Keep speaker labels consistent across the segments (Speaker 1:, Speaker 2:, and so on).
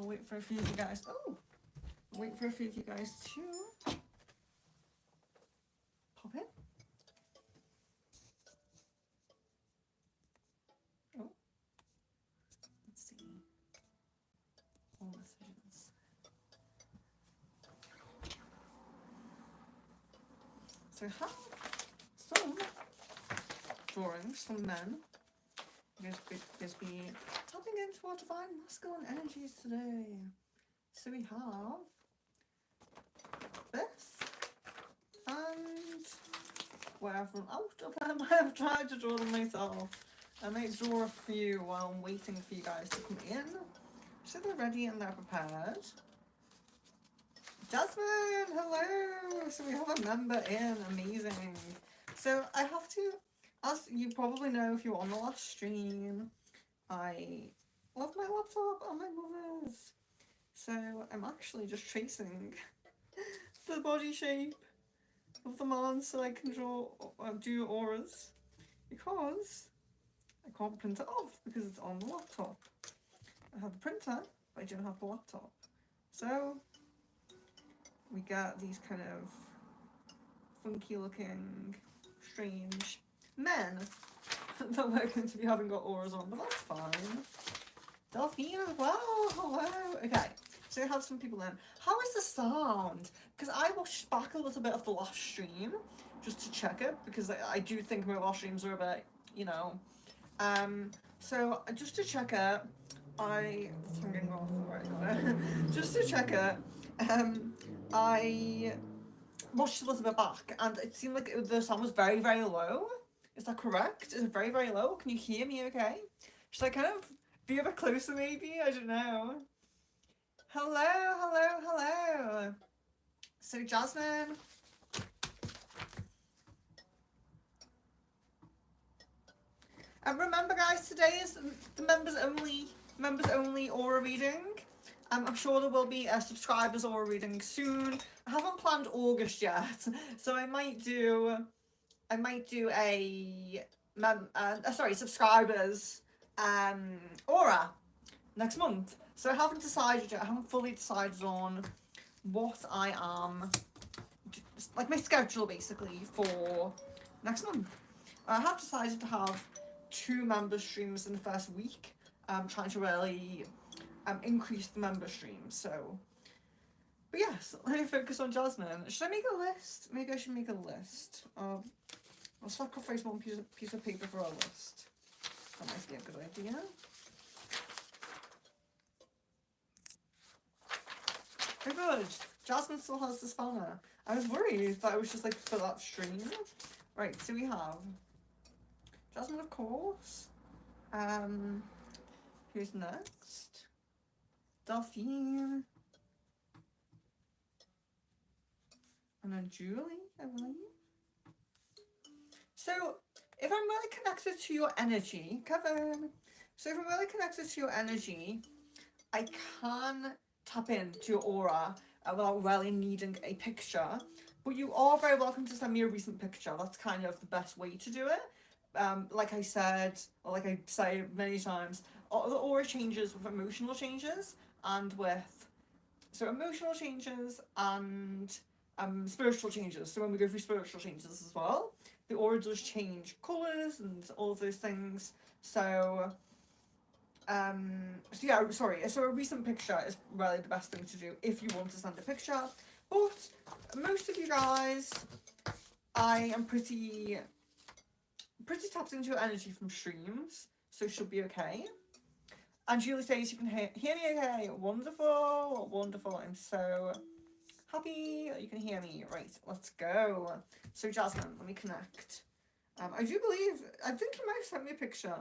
Speaker 1: I'll wait for a few of you guys. Oh, wait for a few of you guys to pop in. Oh, let's see. All messages. So have some drawings from men. You're going to be tapping into our divine masculine energies today. So we have this, and where I've run out of them, I have tried to draw them myself. I might draw a few while I'm waiting for you guys to come in, so they're ready and they're prepared. Jasmine, hello! So we have a member in, amazing. So I have to, as you probably know if you were on the last stream, I love my laptop and my mother's. So I'm actually just tracing the body shape of the man so I can do auras, because I can't print it off because it's on the laptop. I have the printer, but I don't have the laptop. So we get these kind of funky looking, strange men that we're going to be having got auras on, but that's fine. Delphine as well, hello. Okay, so we have some people in. How is the sound? Because I watched back a little bit of the last stream just to check it, because I do think my last streams are a bit, you know. So just to check it, it's hanging off, right, just to check it, I watched a little bit back and it seemed like the sound was very, very low. Is that correct? Is it very, very low? Can you hear me okay? Should I kind of be a bit closer maybe? I don't know. Hello, hello, hello. So Jasmine. And remember guys, today is the members only aura reading. I'm sure there will be a subscribers aura reading soon. I haven't planned August yet, so I might do a subscribers aura next month. So I haven't decided yet. I haven't fully decided on what I am, like my schedule basically for next month. I have decided to have 2 member streams in the first week. I'm trying to really increase the member streams. So, but yes, let me focus on Jasmine. Should I make a list? Maybe I should make a list of. I'll sacrifice one piece of paper for a list. That might be a good idea. Oh good, Jasmine still has the spanner. I was worried that it was just like for that stream. Right, so we have Jasmine, of course. Who's next? Delphine. And then Julie, I believe. So, if I'm really connected to your energy, Kevin. So if I'm really connected to your energy, I can tap into your aura without really needing a picture. But you are very welcome to send me a recent picture. That's kind of the best way to do it. Like I said, or like I say many times, the aura changes with emotional changes and with emotional changes and spiritual changes. So when we go through spiritual changes as well, the aura does change colours and all of those things. So yeah, sorry. So a recent picture is really the best thing to do if you want to send a picture. But most of you guys, I am pretty tapped into your energy from streams, so it should be okay. And Julie says you can hear me okay. Wonderful, wonderful. I'm so happy that you can hear me. Right, let's go. So Jasmine, let me connect. I think you might have sent me a picture.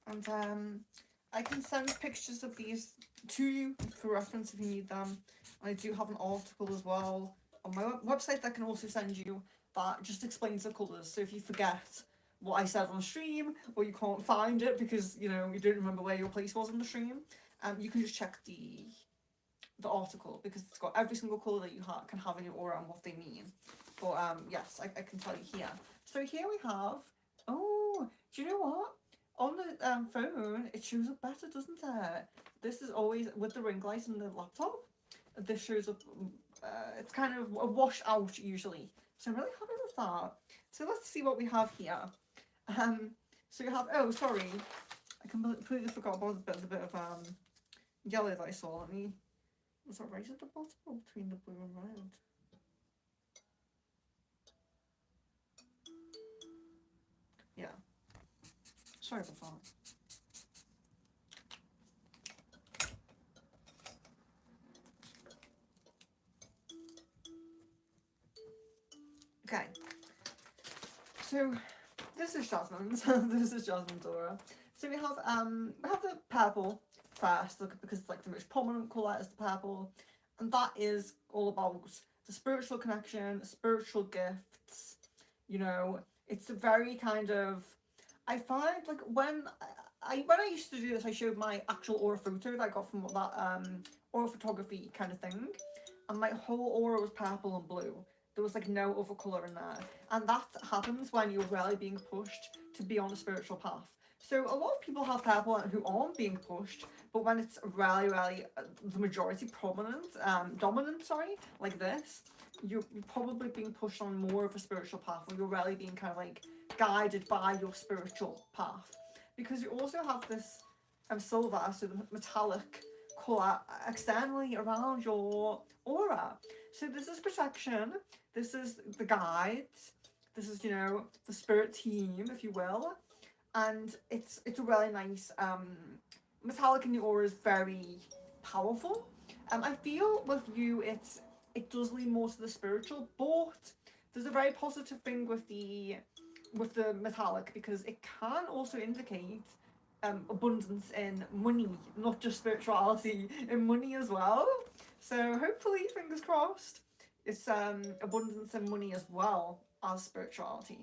Speaker 1: And I can send pictures of these to you for reference if you need them. I do have an article as well on my website that can also send you that just explains the colours. So if you forget what I said on stream, or you can't find it because you don't remember where your place was on the stream, you can just check the article because it's got every single colour that you can have in your aura and what they mean. But yes, I can tell you here. So here we have. Oh, do you know what? On the phone, it shows up better, doesn't it? This is always with the ring light in the laptop. This shows up. It's kind of a wash out usually. So I'm really happy with that. So let's see what we have here. So you have. Oh, sorry, I completely forgot about the bit of yellow that I saw. Let me. Was that right at the bottom or between the blue and red? Yeah. Sorry about that. Okay. So this is Jasmine's. This is Jasmine's aura. So we have the purple first, because it's like the most prominent colour is the purple, and that is all about the spiritual connection, spiritual gifts. It's a very kind of. I find like when I used to do this, I showed my actual aura photo that I got from that aura photography kind of thing, and my whole aura was purple and blue. There was like no other colour in there. And that happens when you're really being pushed to be on a spiritual path. So a lot of people have purple who aren't being pushed, but when it's really, really the majority dominant, like this, you're probably being pushed on more of a spiritual path, or you're really being kind of like guided by your spiritual path. Because you also have this silver, so the metallic colour externally around your aura. So this is protection, this is the guides, this is the spirit team, if you will, and it's a really nice metallic in the aura is very powerful. I feel with you it does lean more to the spiritual, but there's a very positive thing with the metallic, because it can also indicate abundance in money, not just spirituality, in money as well. So hopefully, fingers crossed, it's abundance in money as well as spirituality.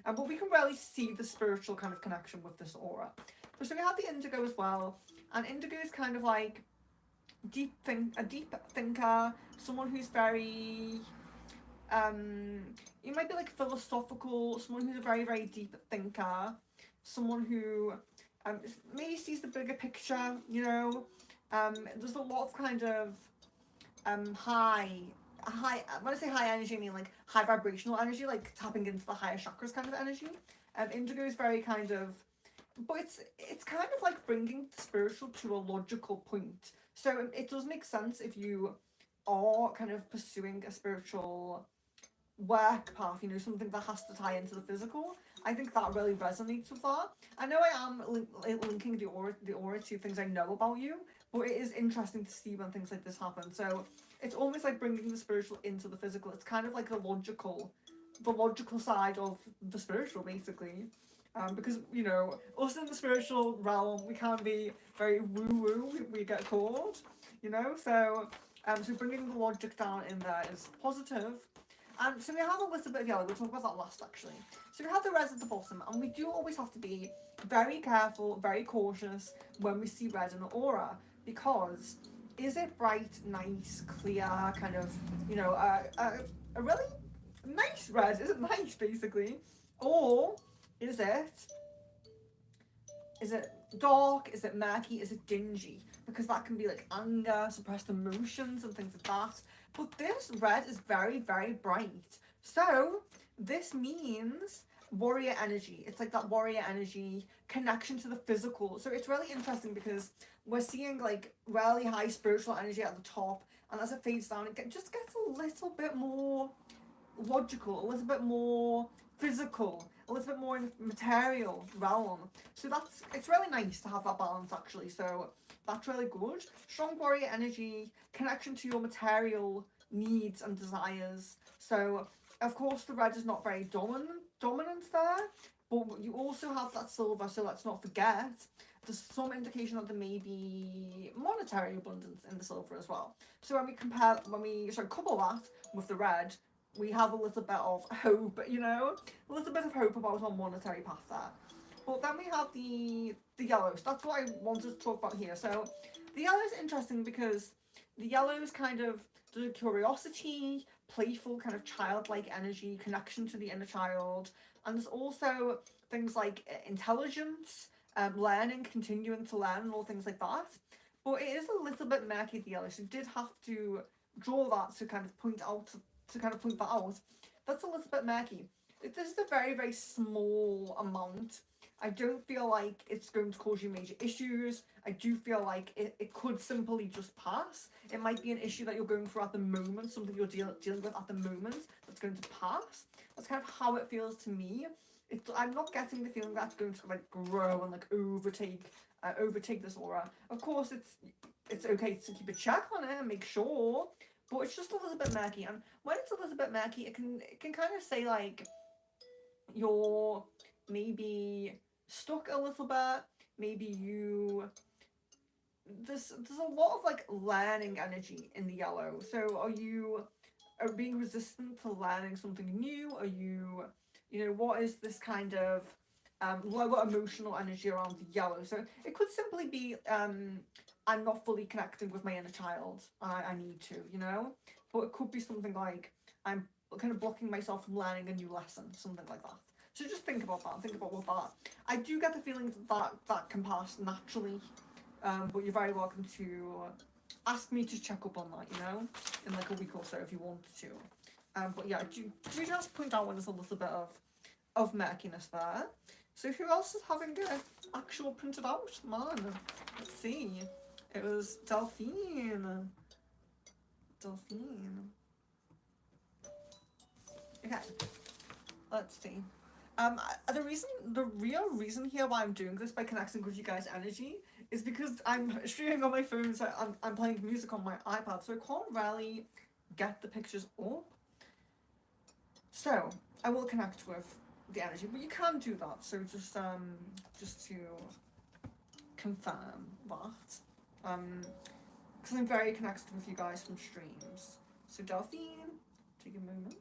Speaker 1: But we can really see the spiritual kind of connection with this aura. But so we have the indigo as well, and indigo is kind of like a deep thinker, someone who's very you might be like philosophical, someone who's a very, very deep thinker, someone who maybe sees the bigger picture. There's a lot of kind of high. When I say high energy, I mean like high vibrational energy, like tapping into the higher chakras kind of energy. Indigo is very kind of, but it's kind of like bringing the spiritual to a logical point. So it does make sense if you are kind of pursuing a spiritual work path, something that has to tie into the physical. I think that really resonates with that. I know I am linking the aura to things I know about you, but it is interesting to see when things like this happen. So it's almost like bringing the spiritual into the physical. It's kind of like the logical side of the spiritual, basically. Because us in the spiritual realm, we can be very woo-woo. We get called, so bringing the logic down in there is positive. So we have a little bit of yellow. We'll talk about that last, actually. So we have the red at the bottom, and we do always have to be very careful, very cautious when we see red in an aura, because is it bright, nice, clear, kind of, a really nice red? Is it nice, basically? Or is it dark? Is it murky? Is it dingy? Because that can be like anger, suppressed emotions, and things like that. But this red is very, very bright. So this means warrior energy. It's like that warrior energy connection to the physical. So it's really interesting because we're seeing like really high spiritual energy at the top, and as it fades down, it just gets a little bit more logical, a little bit more physical, a little bit more in the material realm. So it's really nice to have that balance, actually. So that's really good. Strong warrior energy, connection to your material needs and desires. So of course the red is not very dominant there. But you also have that silver, so let's not forget there's some indication that there may be monetary abundance in the silver as well. So when we couple that with the red, we have a little bit of hope, you know, a little bit of hope about our monetary path there. But then we have the yellows. That's what I wanted to talk about here. So the yellow is interesting because the yellow is kind of the curiosity, playful, kind of childlike energy, connection to the inner child, and there's also things like intelligence, learning, continuing to learn, and all things like that. But it is a little bit murky, the yellow, so you did have to draw that to kind of point that out. That's a little bit murky. This is a very, very small amount. I don't feel like it's going to cause you major issues. I do feel like it could simply just pass. It might be an issue that you're going through at the moment, something you're dealing with at the moment that's going to pass. That's kind of how it feels to me. I'm not getting the feeling that's going to like grow and like overtake this aura. Of course, it's okay to keep a check on it and make sure, but it's just a little bit murky. And when it's a little bit murky, it can kind of say like you're maybe stuck a little bit. Maybe there's a lot of like learning energy in the yellow. So are being resistant to learning something new? Are you what is this kind of lower emotional energy around the yellow? So it could simply be I'm not fully connecting with my inner child. I need to, but it could be something like I'm kind of blocking myself from learning a new lesson, something like that. So just think about that. Think about what that. I do get the feeling that can pass naturally, but you're very welcome to ask me to check up on that, in like a week or so if you want to. But yeah, do just point out when there's a little bit of murkiness there. So who else is having an actual printed out? Man, let's see. It was Delphine. Delphine. Okay, let's see. The real reason here why I'm doing this by connecting with you guys' energy is because I'm streaming on my phone, so I'm playing music on my iPad, so I can't really get the pictures up. So I will connect with the energy, but you can do that. So just to confirm that, because I'm very connected with you guys from streams. So Delphine, take a moment.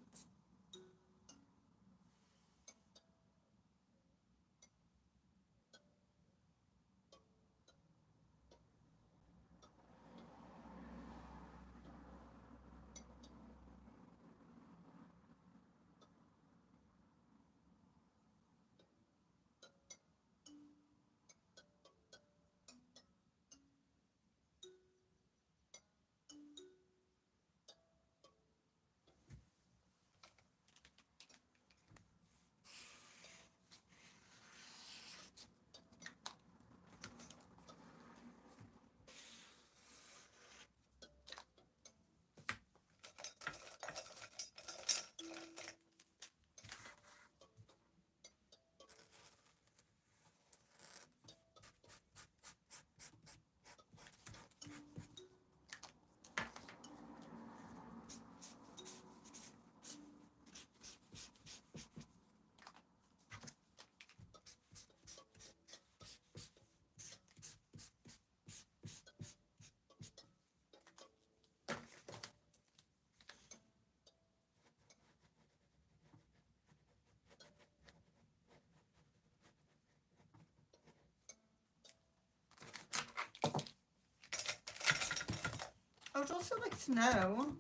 Speaker 1: I would also like to know,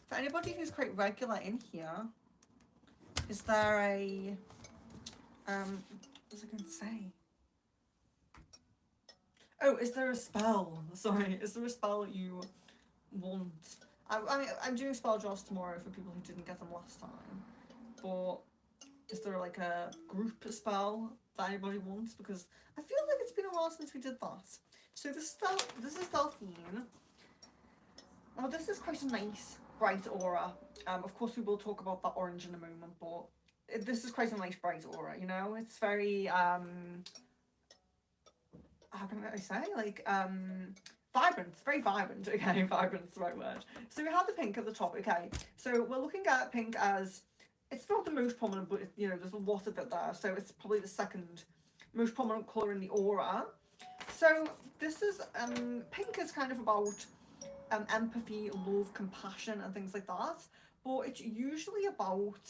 Speaker 1: for anybody who's quite regular in here, is there a, what was I going to say? Oh, is there a spell? Sorry, is there a spell you want? I mean, I'm doing spell draws tomorrow for people who didn't get them last time, but is there like a group spell that anybody wants? Because I feel like it's been a while since we did that. So this is Delphine. Now this is quite a nice bright aura. Of course we will talk about that orange in a moment, but this is quite a nice bright aura. It's very how can I say, like vibrant. It's very vibrant. Okay, vibrant's the right word. So we have the pink at the top. Okay, so we're looking at pink as it's not the most prominent, but you know, there's a lot of it there. So it's probably the second most prominent color in the aura. So this is pink is kind of about empathy, love, compassion, and things like that. But it's usually about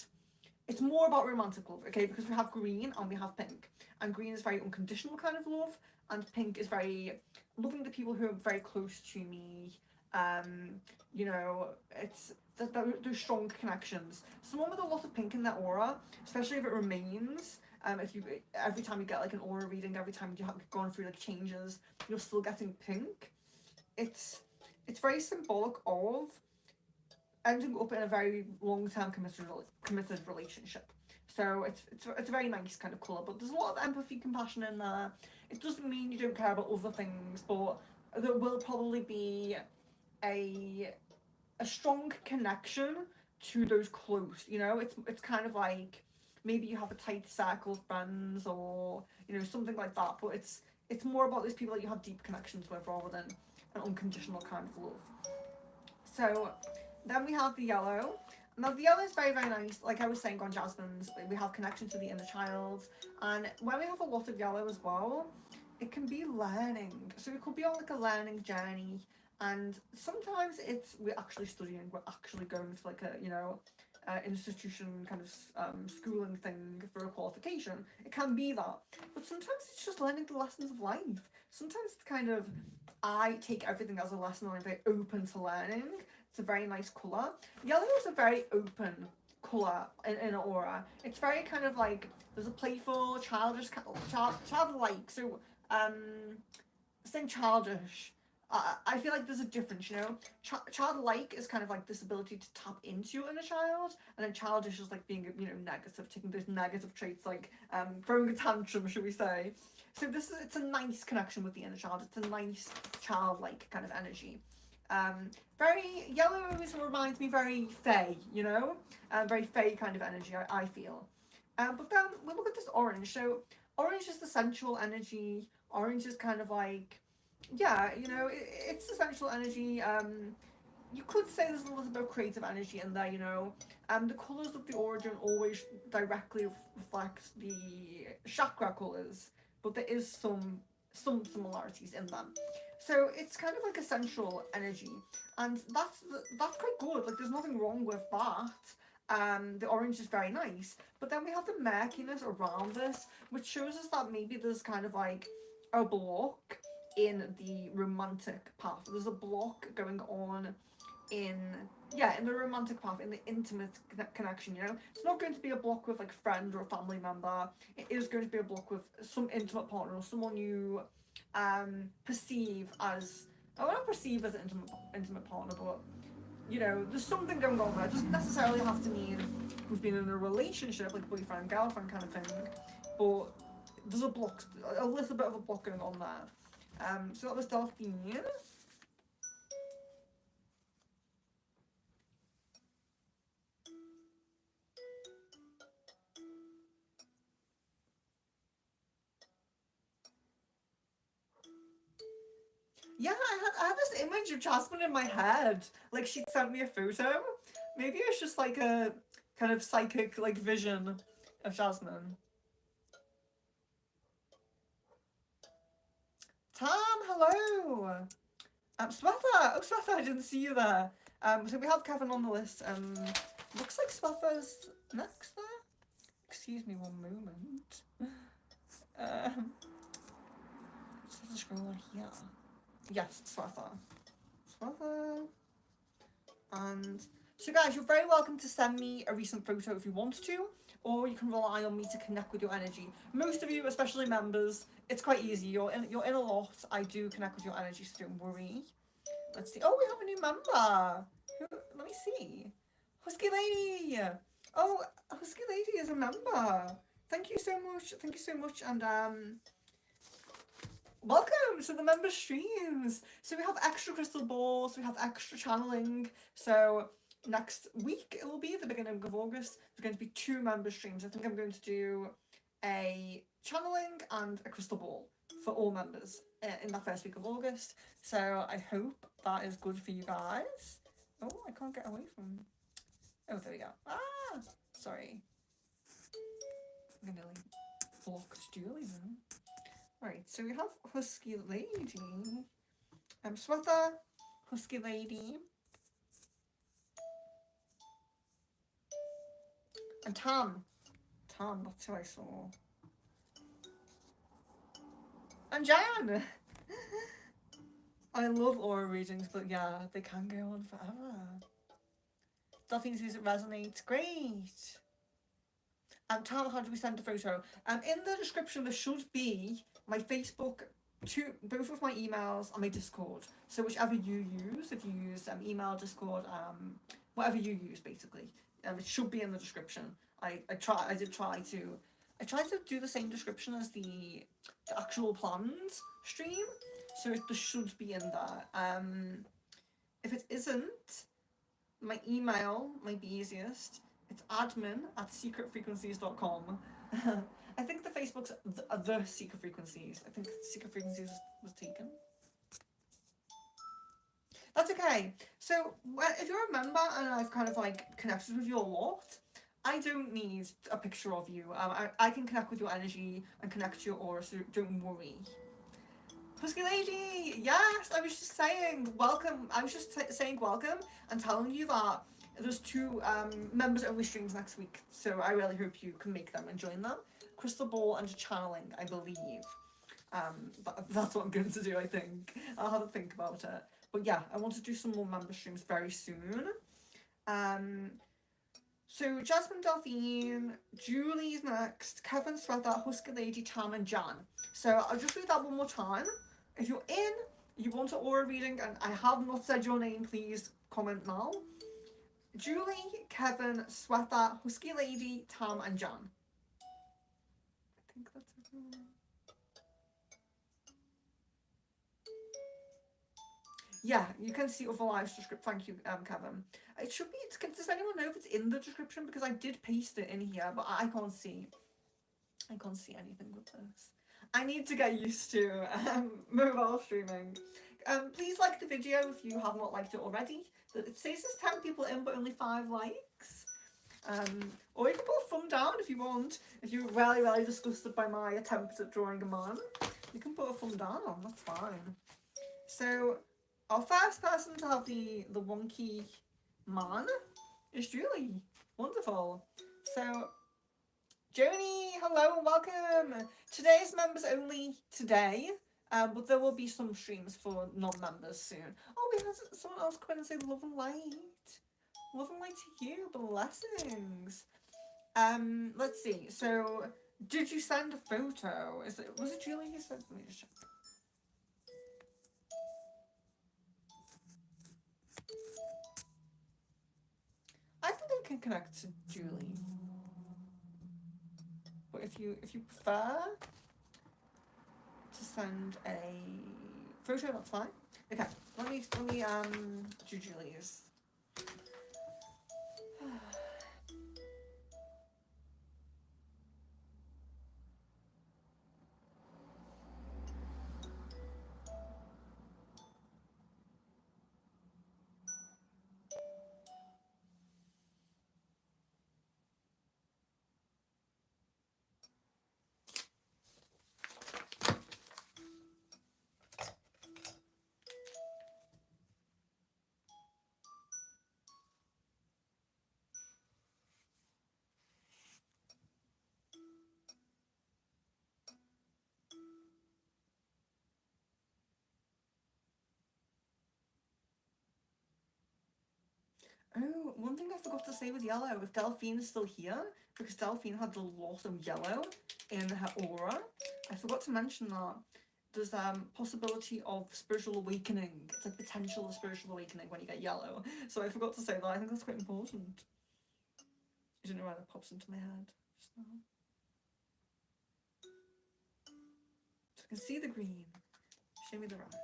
Speaker 1: it's more about romantic love, okay? Because we have green and we have pink, and green is very unconditional kind of love, and pink is very loving the people who are very close to me. Um, you know, it's those strong connections. Someone with a lot of pink in their aura, especially if it remains. If you every time you get like an aura reading, every time you have gone through like changes, you're still getting pink. It's it's very symbolic of ending up in a very long term committed relationship. So it's a very nice kind of colour, but there's a lot of empathy, compassion in there. It doesn't mean you don't care about other things, but there will probably be a a strong connection to those close. You know, it's kind of like maybe you have a tight circle of friends or you know something like that, but it's more about those people that you have deep connections with rather than an unconditional kind of love. So then we have the yellow. Now the yellow is very very nice. Like I was saying on Jasmine's, we have connection to the inner child, and when we have a lot of yellow as well, it can be learning. So it could be on like a learning journey, and sometimes it's we're actually studying, we're actually going to like a you know. Institution kind of schooling thing for a qualification. It can be that, but sometimes it's just learning the lessons of life. Sometimes it's kind of I take everything as a lesson and I'm very open to learning. It's a very nice colour. Yellow is a very open colour in aura. It's very kind of like there's a playful, childish, childlike. So saying childish. I feel like there's a difference, you know. Childlike is kind of like this ability to tap into your inner child, and then childish is like being, you know, negative, taking those negative traits, like throwing a tantrum, should we say? So this is it's a nice connection with the inner child. It's a nice childlike kind of energy. Very yellow always reminds me very fey, you know, very fey kind of energy. I feel. But then we look at this orange. So orange is the sensual energy. Orange is kind of like yeah, you know, it's essential energy. You could say there's a little bit of creative energy in there, you know. The colours of the aura don't always directly reflect the chakra colours, but there is some similarities in them. So it's kind of like essential energy, and that's quite good. Like there's nothing wrong with that. The orange is very nice, but then we have the murkiness around this, which shows us that maybe there's kind of like a block in the romantic path. There's a block going on in in the romantic path, in the intimate connection. You know, it's not going to be a block with like a friend or a family member. It is going to be a block with some intimate partner or someone you perceive as. I won't perceive as an intimate partner, but you know, there's something going on there. It doesn't necessarily have to mean we've been in a relationship, like boyfriend girlfriend kind of thing, but there's a little bit of a block going on there. So that was Delphine. Yeah, I had this image of Jasmine in my head. Like she sent me a photo. Maybe it's just like a kind of psychic like vision of Jasmine. Tam, hello. Swetha. Oh, Swetha, I didn't see you there. So we have Kevin on the list. Looks like Swetha's next there. Excuse me one moment. Just have to scroll on here. Yes, Swetha. Swetha. And so guys, you're very welcome to send me a recent photo if you want to, or you can rely on me to connect with your energy. Most of you, especially members, it's quite easy. You're in a lot. I do connect with your energy, so don't worry. Let's see. Oh, we have a new member. Let me see. Husky Lady. Oh, Husky Lady is a member. Thank you so much. Thank you so much. And welcome to the member streams. So we have extra crystal balls, we have extra channeling. So next week it will be the beginning of August. There's going to be 2 member streams. I think I'm going to do a channeling and a crystal ball for all members in the first week of August. So I hope that is good for you guys. Oh, I can't get away from. Oh, there we go. Ah, Sorry. I'm gonna like blocked Julie then. Right, so we have Husky Lady. Sweater, Husky Lady. And Tam. Tam, that's who I saw. And Jan! I love aura readings, but yeah, they can go on forever. Delphine says it resonates. Great! Tam, how do we send a photo? In the description, there should be my Facebook, both of my emails, and my Discord. So whichever you use, if you use email, Discord, whatever you use, basically, it should be in the description. I tried to do the same description as the actual planned stream, so it should be in there. If it isn't, my email might be easiest. It's admin@secretfrequencies.com. I think the Facebook's the Secret Frequencies. I think Secret Frequencies was taken. That's okay. So if you're a member and I've kind of like connected with you a lot, I don't need a picture of you. I can connect with your energy and connect to your aura, so don't worry. Husky Lady, yes, I was just saying welcome. I was just saying welcome and telling you that there's 2 members only streams next week, so I really hope you can make them and join them. Crystal Ball and channeling, I believe. That's what I'm going to do, I think. I'll have a think about it. But yeah, I want to do some more member streams very soon. So Jasmine Delphine, Julie's next, Kevin Sweater, Husky Lady, Tam and Jan. So I'll just read that one more time. If you're in, you want an aura reading, and I have not said your name, please comment now. Julie, Kevin, Sweater, Husky Lady, Tam and Jan. I think that's everyone. Yeah, you can see other live description. Thank you, Kevin. It should be. Does anyone know if it's in the description? Because I did paste it in here, but I can't see. I can't see anything with this. I need to get used to mobile streaming. Please like the video if you have not liked it already. It says there's 10 people in, but only 5 likes. Or you can put a thumb down if you want. If you're really, really disgusted by my attempt at drawing a man, you can put a thumb down. That's fine. So our first person to have the wonky man is Julie. Wonderful. So Joni, hello and welcome. Today's members only today, but there will be some streams for non-members soon. Oh, we had someone else come in and say love and light. Love and light to you, blessings. Let's see. So, did you send a photo? Was it Julie who said? Let me just check. I think I can connect to Julie. But if you prefer to send a photo, that's fine. Okay, let me do Julie's. Oh, one thing I forgot to say with yellow, if Delphine's still here, because Delphine had a lot of yellow in her aura, I forgot to mention that there's possibility of spiritual awakening. It's like potential of spiritual awakening when you get yellow. So I forgot to say that. I think that's quite important. I don't know why that pops into my head just now. So I can see the green. Show me the rest.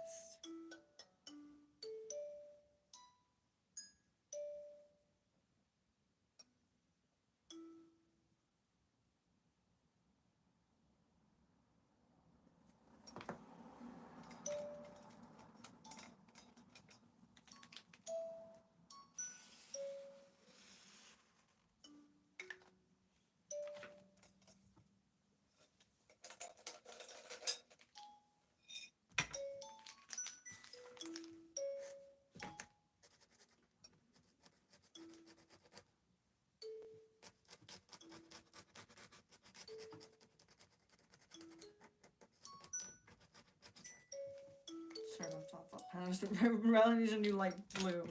Speaker 1: fair enough to have that pen. I just really need a new light blue.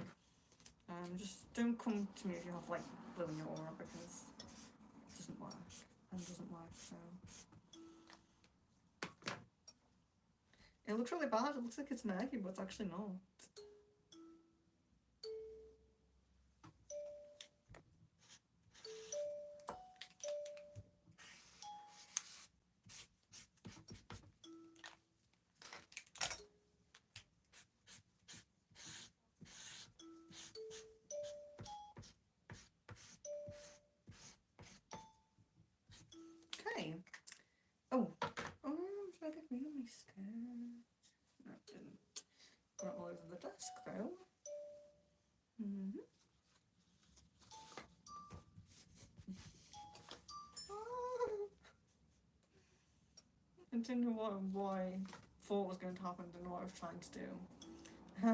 Speaker 1: Just don't come to me if you have light blue in your aura, because it doesn't work. And it doesn't work, so. It looks really bad. It looks like it's an eggy, but it's actually not. Okay. Oh, should I get rid of my skirt? No, it didn't. Got all over the desk though. I didn't know why I thought was going to happen. Didn't know what I was trying to do. I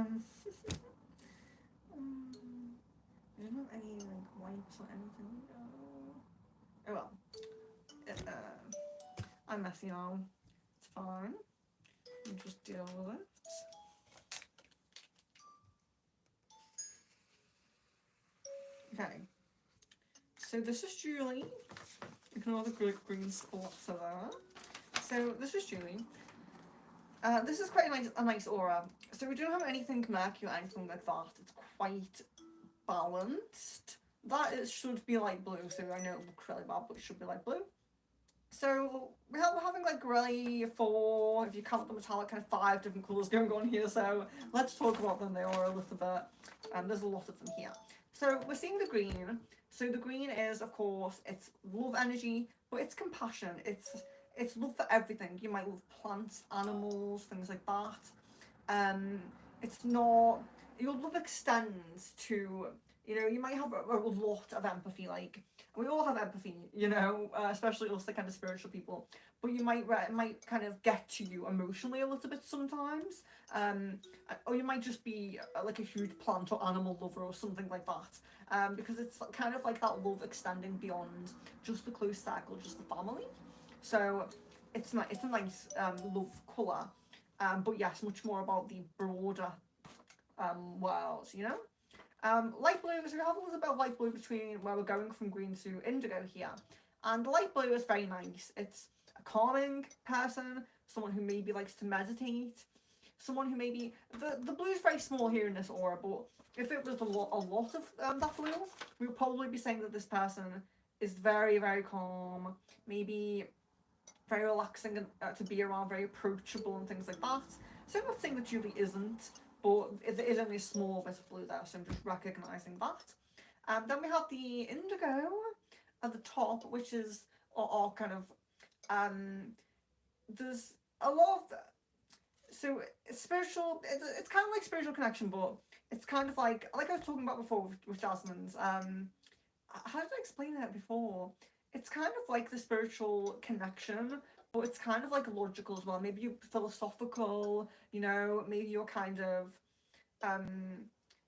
Speaker 1: don't have any like wipes or anything. Oh well. I'm messy now. It's fine. You just deal with it. Okay. So this is Julie. Ignore the green spots over there. So this is Julie. This is quite a nice aura. So we don't have anything murky or anything like that. It's quite balanced. That should be light blue, so I know it looks really bad, but it should be light blue. So we're having like really 4, if you count the metallic, kind of 5 different colours going on here. So let's talk about them. They are a little bit, there's a lot of them here. So we're seeing the green. So the green is, of course, it's love energy, but it's compassion. It's love for everything. You might love plants, animals, things like that. It's not, your love extends to, you know, you might have a lot of empathy, like, we all have empathy, you know, especially us, the kind of spiritual people, but you might kind of get to you emotionally a little bit sometimes, or you might just be like a huge plant or animal lover or something like that, because it's kind of like that love extending beyond just the close circle, just the family. So it's a nice love colour, but yes, much more about the broader world, you know. Light blue, so we have a little bit of light blue between where we're going from green to indigo here. And the light blue is very nice. It's a calming person, someone who maybe likes to meditate, someone who maybe, the blue is very small here in this aura, but if it was a lot of that blue, we would probably be saying that this person is very, very calm, maybe very relaxing to be around, very approachable and things like that. So I'm not saying that Julie isn't, but there is only a small bit of blue there, so I'm just recognising that. Then we have the indigo at the top, which is our kind of, there's a lot of, so spiritual, it's kind of like spiritual connection, but it's kind of like I was talking about before with Jasmine's, how did I explain it before? It's kind of like the spiritual connection, but it's kind of like logical as well. Maybe you're philosophical, you know, maybe you're kind of,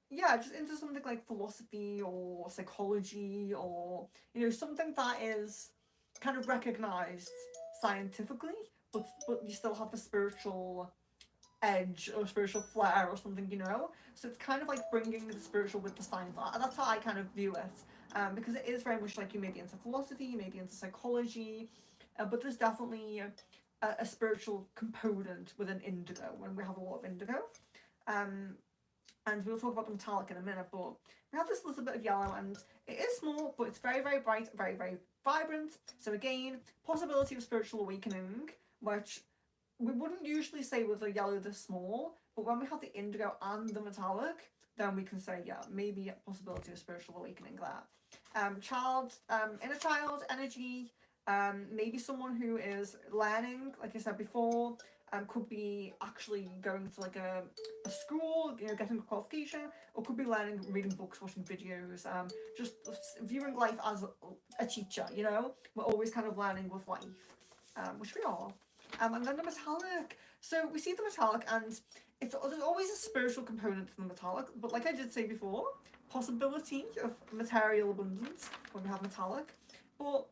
Speaker 1: yeah, just into something like philosophy or psychology, or, you know, something that is kind of recognised scientifically, but you still have the spiritual edge or spiritual flair or something, you know. So it's kind of like bringing the spiritual with the science. That's how I kind of view it, because it is very much like you may be into philosophy, you may be into psychology, but there's definitely a spiritual component within indigo when we have a lot of indigo. And we'll talk about the metallic in a minute, but we have this little bit of yellow, and it is small, but it's very, very bright, very, very vibrant. So again, possibility of spiritual awakening, which we wouldn't usually say with a yellow this small, but when we have the indigo and the metallic, then we can say, yeah, maybe a possibility of spiritual awakening there. Inner child energy, maybe someone who is learning, like I said before, could be actually going to like a school, you know, getting a qualification, or could be learning, reading books, watching videos, just viewing life as a teacher, you know. We're always kind of learning with life, which we are. And then the metallic. So we see the metallic, and there's always a spiritual component to the metallic, but like I did say before, possibility of material abundance when we have metallic, but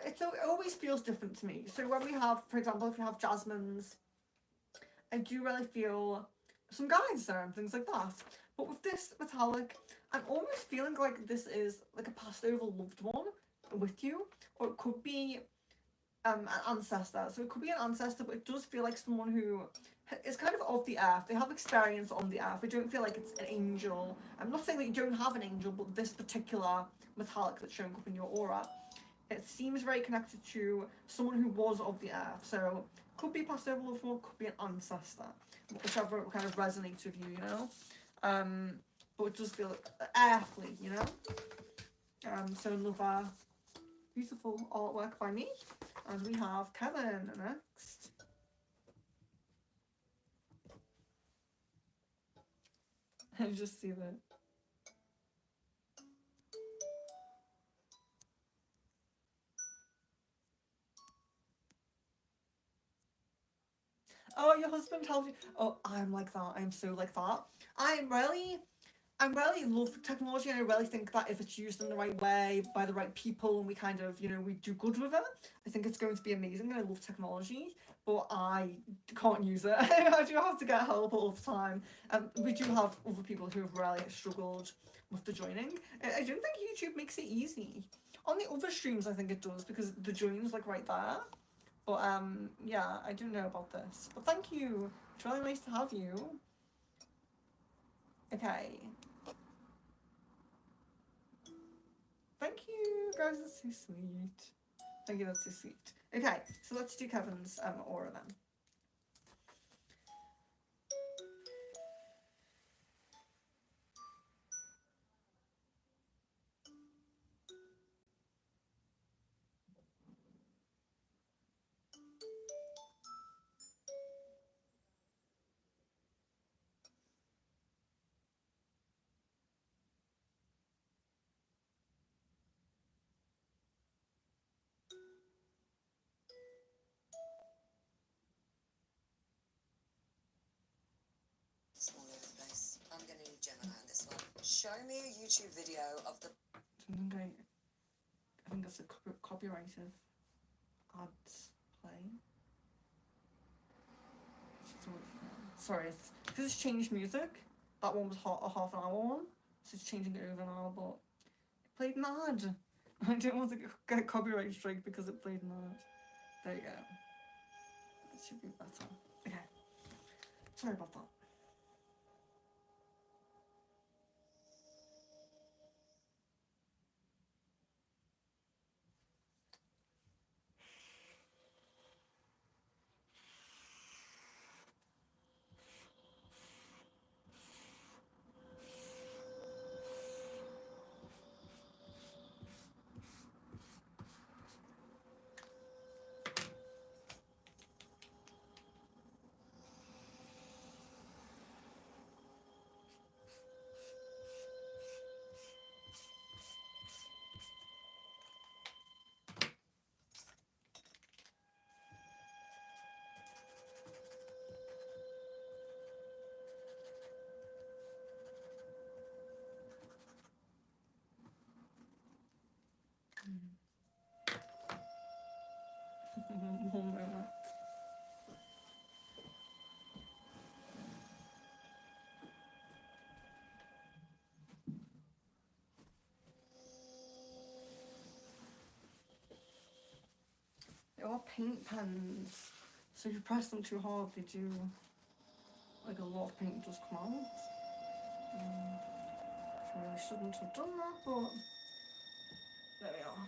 Speaker 1: it always feels different to me. So when we have, for example, if we have Jasmine's I do really feel some guides there and things like that. But with this metallic, I'm almost feeling like this is like a passed over loved one with you, or it could be an ancestor. So it could be an ancestor, but it does feel like someone who is kind of the earth. They have experience on the earth. I don't feel like it's an angel. I'm not saying that you don't have an angel, but this particular metallic that's showing up in your aura, it seems very connected to someone who was of the earth. So could be passed over loved one, could be an ancestor, whichever kind of resonates with you, you know. But it does feel earthly, you know. So another beautiful artwork by me, and we have Kevin next. I just see that. Oh, your husband tells you. Oh, I'm like that. I'm so like that. I really love technology, and I really think that if it's used in the right way by the right people, and we kind of, you know, we do good with it, I think it's going to be amazing. And I love technology, but I can't use it. I do have to get help all the time. We do have other people who have really struggled with the joining. I don't think YouTube makes it easy. On the other streams, I think it does because the join's like right there. But yeah, I don't know about this. But thank you. It's really nice to have you. Okay. Thank you, guys. That's so sweet. Thank you. That's so sweet. Okay, so let's do Kevin's aura then.
Speaker 2: All over the place. I'm going to need Gemini on this one. Show me a YouTube video of the.
Speaker 1: I think that's a copyrighted ads play. Sorry, it's because it's changed music. That one was a half an hour one, so it's changing it over now. But it played an ad. I didn't want to get a copyright strike because it played an ad. There you go. It should be better. Okay. Sorry about that. One moment. They are paint pens, so if you press them too hard, they do. Like a lot of paint does come out. I really shouldn't have done that, but there we are.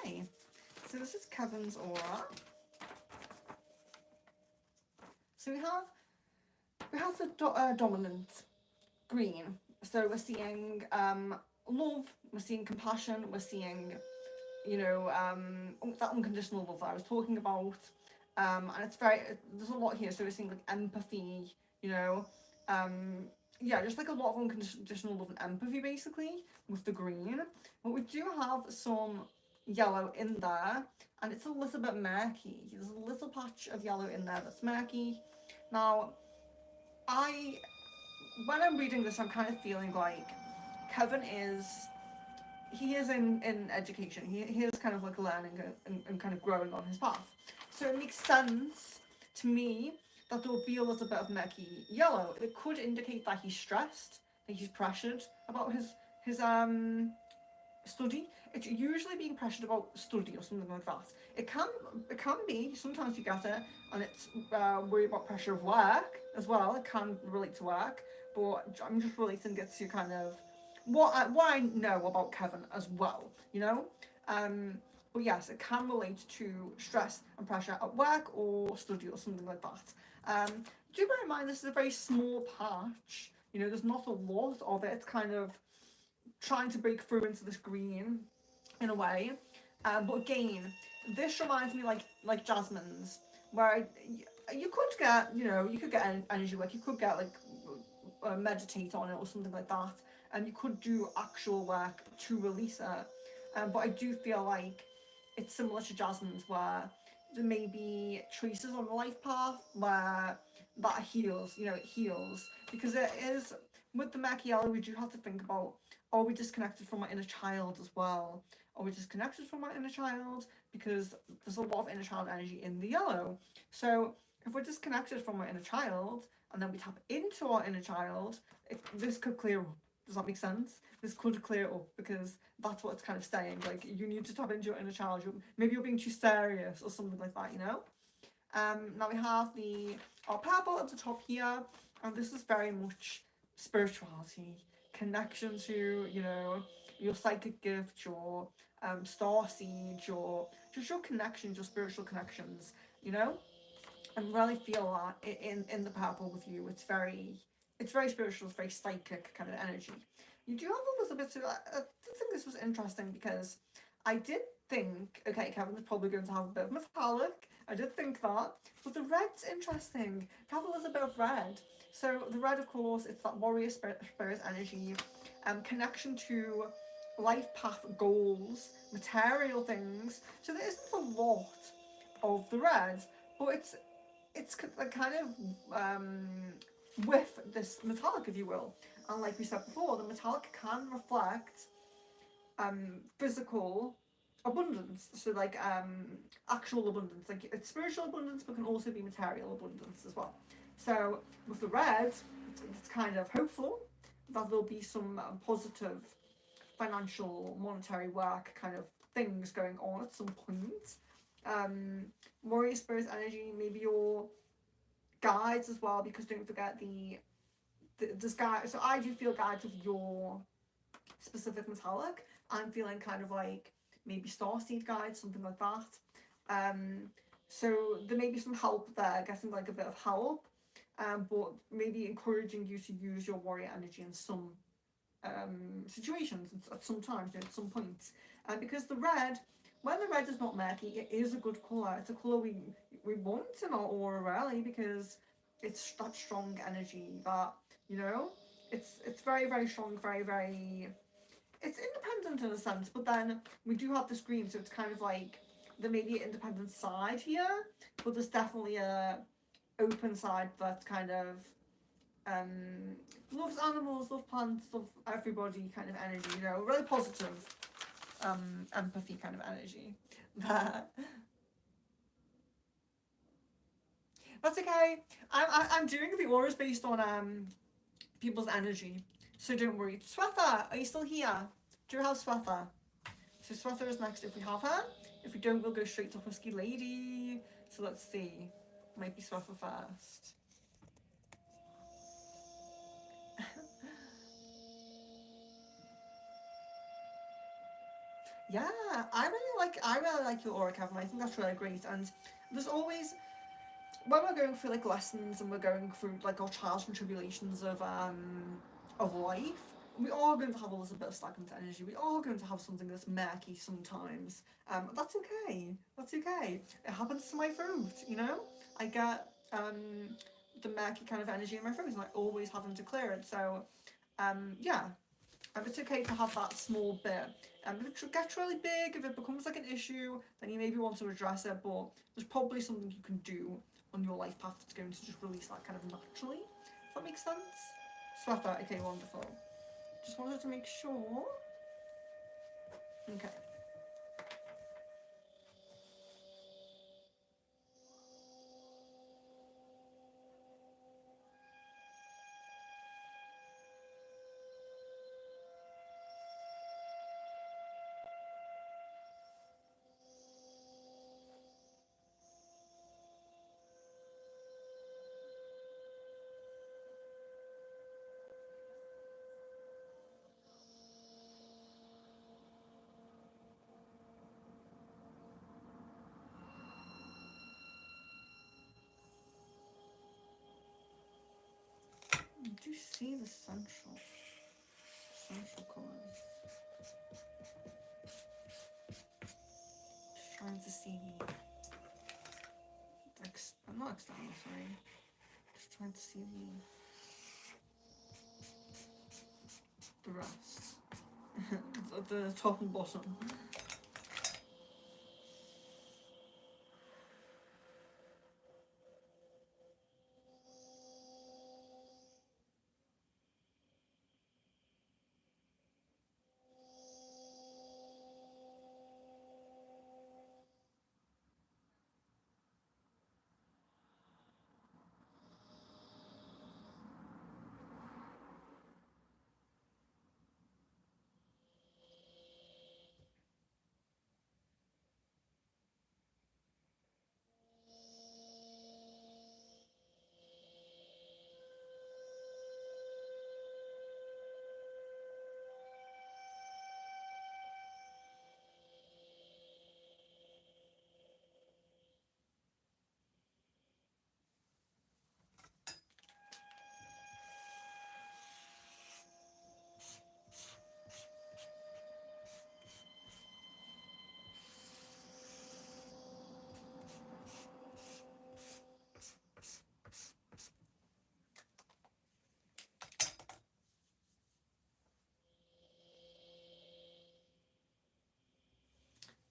Speaker 1: Okay, so this is Kevin's aura. So we have the dominant green. So we're seeing love, we're seeing compassion, we're seeing, you know, that unconditional love that I was talking about. And it's very, there's a lot here. So we're seeing like empathy, you know, yeah, just like a lot of unconditional love and empathy basically with the green. But we do have some yellow in there, and it's a little bit murky. There's a little patch of yellow in there that's murky. Now, I when I'm reading this, I'm kind of feeling like Kevin is he is in education. He is kind of like learning and kind of growing on his path. So it makes sense to me that there will be a little bit of murky yellow. It could indicate that he's stressed, that he's pressured about his study. It's usually being pressured about study or something like that. It can be sometimes you get it, and it's worry about pressure of work as well. It can relate to work, but I'm just relating it to kind of what I know about Kevin as well. You know, but yes, it can relate to stress and pressure at work or study or something like that. Do bear in mind this is a very small patch. You know, there's not a lot of it. It's kind of trying to break through into this green in a way. But again, this reminds me like Jasmine's, where you could get, you know, you could get energy work, you could get like meditate on it or something like that, and you could do actual work to release it. But I do feel like it's similar to Jasmine's, where there may be traces on the life path where that heals, you know, it heals. Because it is, with the Machiavelli, we do have to think about, are we disconnected from our inner child as well? Are we disconnected from our inner child? Because there's a lot of inner child energy in the yellow. So if we're disconnected from our inner child and then we tap into our inner child, this could clear up. Does that make sense? This could clear up because that's what it's kind of saying. Like, you need to tap into your inner child. Maybe you're being too serious or something like that, you know? Now we have our purple at the top here, and this is very much spirituality, connection to, you know, your psychic gift, your star seed, your just your connections, your spiritual connections, you know. And really feel that in the purple with you. It's very spiritual, it's very psychic kind of energy. You do have a little bit of, I did think this was interesting because I did think, okay, Kevin's probably going to have a bit of metallic. I did think that, but the red's interesting. You have a little bit of red. So the red, of course, it's that warrior spirit energy, connection to life path goals, material things. So there isn't a lot of the red, but it's kind of with this metallic, if you will. And like we said before, the metallic can reflect physical abundance. So like actual abundance, like it's spiritual abundance, but can also be material abundance as well. So with the red, it's kind of hopeful that there'll be some positive financial, monetary work kind of things going on at some point. Warrior spirit energy, maybe your guides as well, because don't forget this guide. So I do feel guides with your specific metallic. I'm feeling kind of like maybe starseed guides, something like that. So there may be some help there, getting like a bit of help, but maybe encouraging you to use your warrior energy in some situations at some times, you know, at some points. Because the red, when the red is not murky, it is a good colour. It's a colour we want in our aura, really, because it's that strong energy that, you know, it's very, very strong, very, very, it's independent in a sense, but then we do have this green, so it's kind of like there may be an independent side here, but there's definitely a open side that's kind of loves animals, loves plants, loves everybody kind of energy, you know, really positive empathy kind of energy. That's okay. I'm doing the auras based on people's energy, so don't worry. Swetha, are you still here? Do you have Swetha? So Swetha is next if we have her. If we don't, we'll go straight to Husky Lady. So let's see. Might be Swetha first. Yeah, I really like your aura, Kevin. I think that's really great. And there's always, when we're going through like lessons and we're going through like our trials and tribulations of life, we are going to have a little bit of stagnant energy. We are going to have something that's murky sometimes. That's okay. That's okay. It happens to my throat, you know? I get the murky kind of energy in my throat, and I always having to clear it. So, yeah, it's okay to have that small bit. If it gets really big, if it becomes like an issue, then you maybe want to address it. But there's probably something you can do on your life path that's going to just release that kind of naturally. If that makes sense. Sweater. Okay, wonderful. Just wanted to make sure. Okay. Do you see the central colours? Just trying to see I'm not external, sorry. Just trying to see the rest. The top and bottom.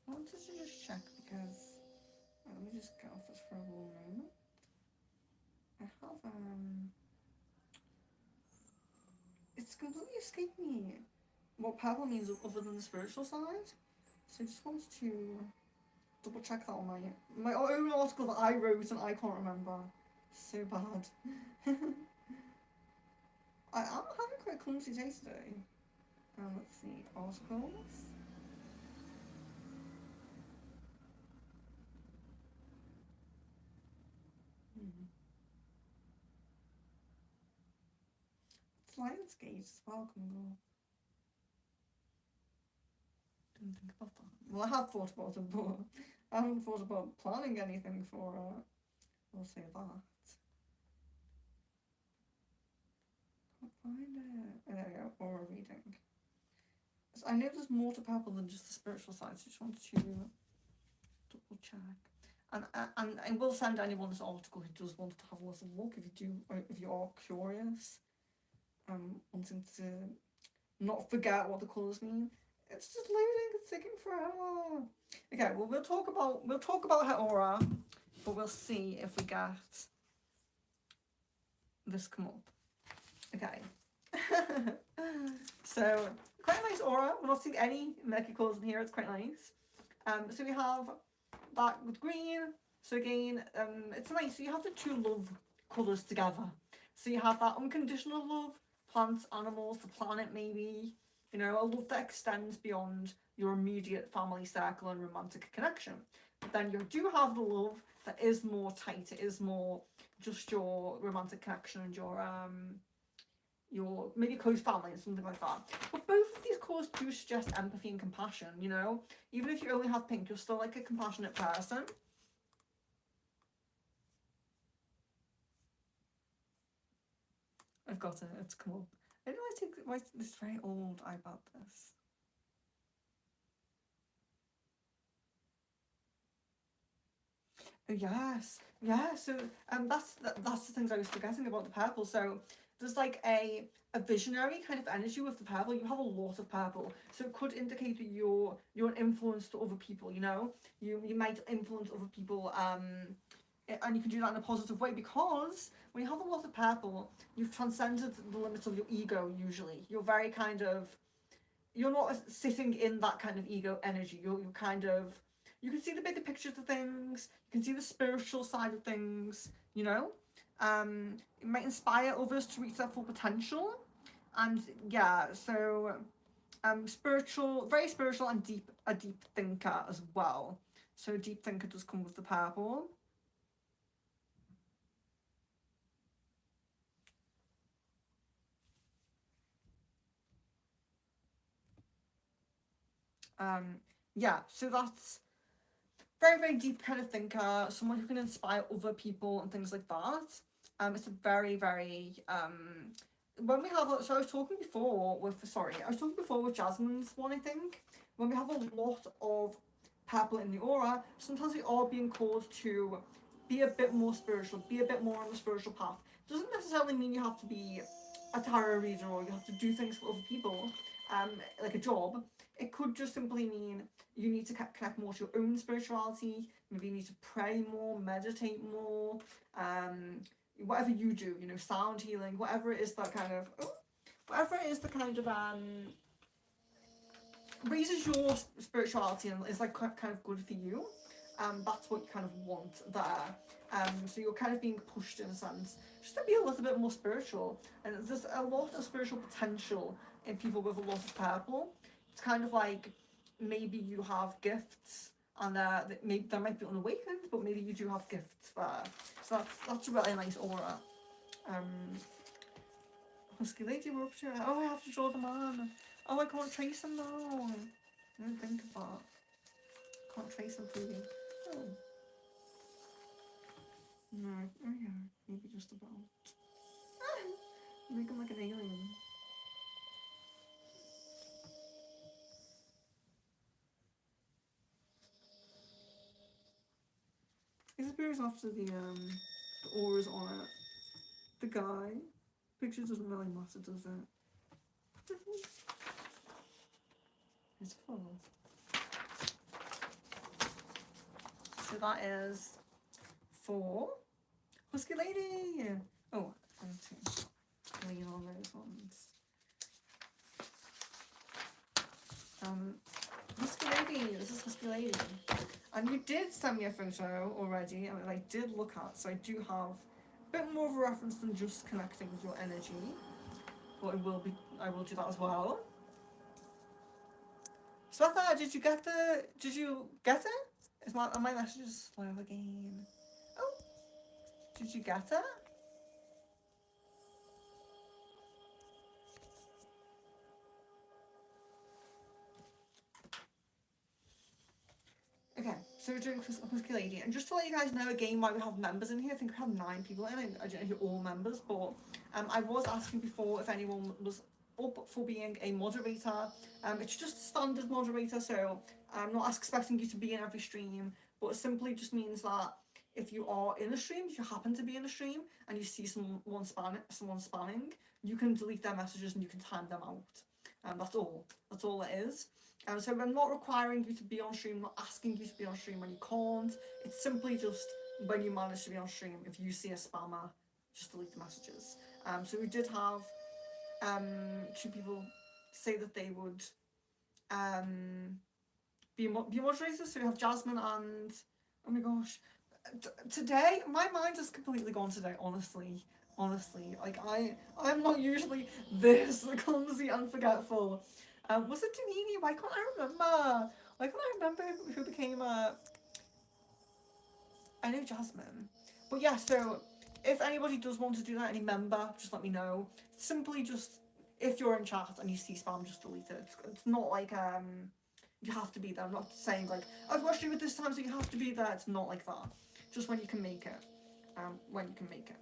Speaker 1: I wanted to just check because let me just get off this for a little moment. I have it's completely escaped me what purple means other than the spiritual side. So I just wanted to double check that on my own article that I wrote and I can't remember. So bad. I am having quite a clumsy day today. Let's see, articles. It's Lionsgate as well, can go. Didn't think about that. Well, I have thought about it, but I haven't thought about planning anything for it. We'll say that. Can't find it. Oh, there we go. Aura reading. So I know there's more to purple than just the spiritual side, so I just wanted to double check. And I will send anyone this article who does want to have a little look if you are curious. Wanting to not forget what the colours mean. It's just loading, it's taking forever. Okay, well we'll talk about her aura, but we'll see if we get this come up. Okay. So quite a nice aura. We're not seeing any murky colours in here, it's quite nice. So we have that with green. So again, it's nice. So you have the two love colours together. So you have that unconditional love, plants, animals, the planet maybe, you know, a love that extends beyond your immediate family circle and romantic connection. But then you do have the love that is more tight, it is more just your romantic connection and your maybe close family and something like that. But both of these colours do suggest empathy and compassion, you know? Even if you only have pink, you're still like a compassionate person. I've got it, it's come up. I don't know I take this very old iPad this. Oh yes. Yeah, so that's the things I was forgetting about the purple. So there's like a visionary kind of energy with the purple. You have a lot of purple, so it could indicate that you're an influence to other people. You know, you might influence other people, and you can do that in a positive way, because when you have a lot of purple, you've transcended the limits of your ego. Usually, you're very kind of, you're not sitting in that kind of ego energy. You're kind of, you can see the bigger picture of things. You can see the spiritual side of things. You know, it might inspire others to reach their full potential, and yeah, so spiritual, very spiritual and deep, a deep thinker as well. So a deep thinker does come with the purple. Yeah, so that's very, very deep kind of thinker, someone who can inspire other people and things like that. It's a very, very when we have so I was talking before with Jasmine's one, I think. When we have a lot of purple in the aura, sometimes we are being called to be a bit more spiritual, be a bit more on the spiritual path. It doesn't necessarily mean you have to be a tarot reader or you have to do things for other people, like a job. It could just simply mean you need to connect more to your own spirituality. Maybe you need to pray more, meditate more, whatever you do, you know, sound healing, whatever it is that kind of, whatever it is that kind of raises your spirituality and is like kind of good for you. That's what you kind of want there. So you're kind of being pushed in a sense just to be a little bit more spiritual. And there's a lot of spiritual potential in people with a lot of purple. It's kind of like maybe you have gifts and maybe they might be unawakened, but maybe you do have gifts there. So that's a really nice aura. Husky Lady, we're up to. Oh, I have to draw them on. Oh, I can't trace them now. I didn't think of that. Can't trace them fully. Oh. No. Oh yeah. Maybe just about. Make him like an alien. It appears after the auras on it. The guy. Picture doesn't really matter, does it? It's full. So that is 4. Husky Lady! Oh, I need to lean on those ones. Husky Lady, this is Husky Lady. And you did send me a photo already, and I did look at, so I do have a bit more of a reference than just connecting with your energy. But I will do that as well. Swetha, did you get it? Are my messages slow again? Oh, did you get it? Okay, so we're doing Husky Lady, and just to let you guys know again why we have members in here, I think we have 9 people in, I don't know if you're all members, but I was asking before if anyone was up for being a moderator. It's just a standard moderator, so I'm not expecting you to be in every stream, but it simply just means that if you are in a stream, if you happen to be in a stream, and you see someone spamming, you can delete their messages and you can time them out. That's all it is. So I'm not requiring you to be on stream, not asking you to be on stream when you can't. It's simply just when you manage to be on stream, if you see a spammer, just delete the messages. So we did have 2 people say that they would be moderators. So we have Jasmine and, oh my gosh, today my mind has completely gone today. Honestly, like I'm not usually this clumsy and forgetful. Was it Danini? Why can't I remember? Why can't I remember who became I know Jasmine. But yeah, so if anybody does want to do that, any member, just let me know. Simply just, if you're in chat and you see spam, just delete it. It's not like you have to be there. I'm not saying like, I've watched you at this time so you have to be there. It's not like that. Just when you can make it. When you can make it.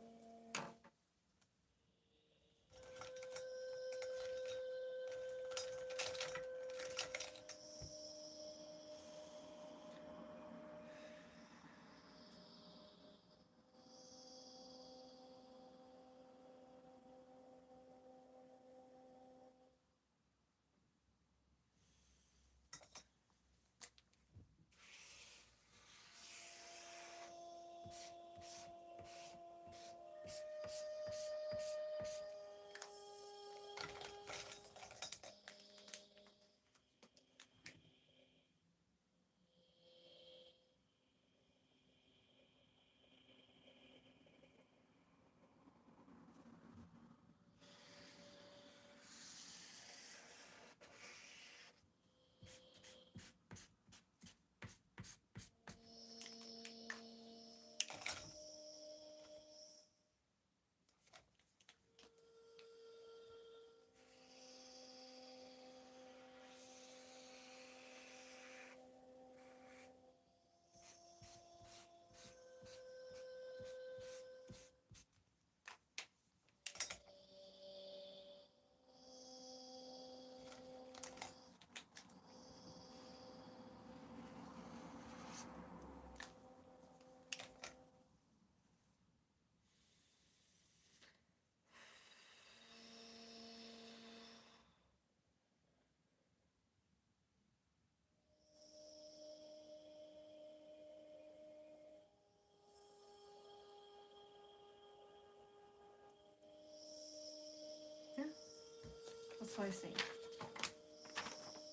Speaker 1: So I see.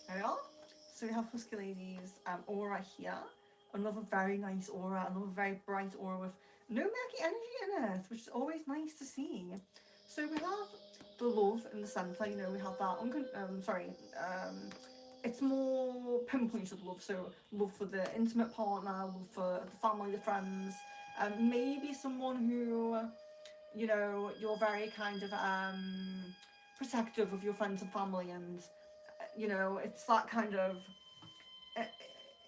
Speaker 1: There we are. So we have Husky Lady's aura here. Another very nice aura, another very bright aura with no murky energy in it, which is always nice to see. So we have the love in the centre, you know, we have that, it's more pinpointed love, so love for the intimate partner, love for the family, the friends, maybe someone who, you know, you're very kind of protective of your friends and family, and you know, it's that kind of,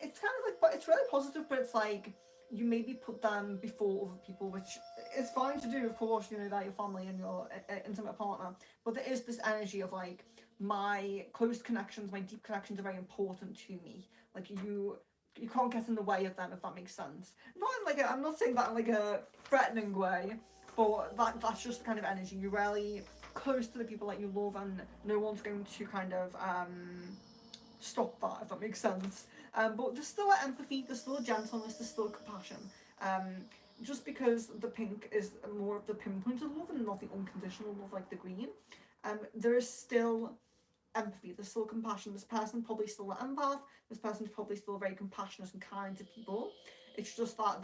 Speaker 1: it's kind of like, but it's really positive, but it's like you maybe put them before other people, which is fine to do, of course, you know, that your family and your intimate partner, but there is this energy of like, my close connections, my deep connections are very important to me. Like you can't get in the way of them, if that makes sense. Not in like I'm not saying that in like a threatening way, but that's just the kind of energy. You're really close to the people that you love, and no one's going to kind of stop that, if that makes sense. But there's still empathy, there's still gentleness, there's still compassion. Just because the pink is more of the pinpointed love and not the unconditional love like the green, there is still empathy, there's still compassion. This person probably still an empath, this person's probably still very compassionate and kind to people. It's just that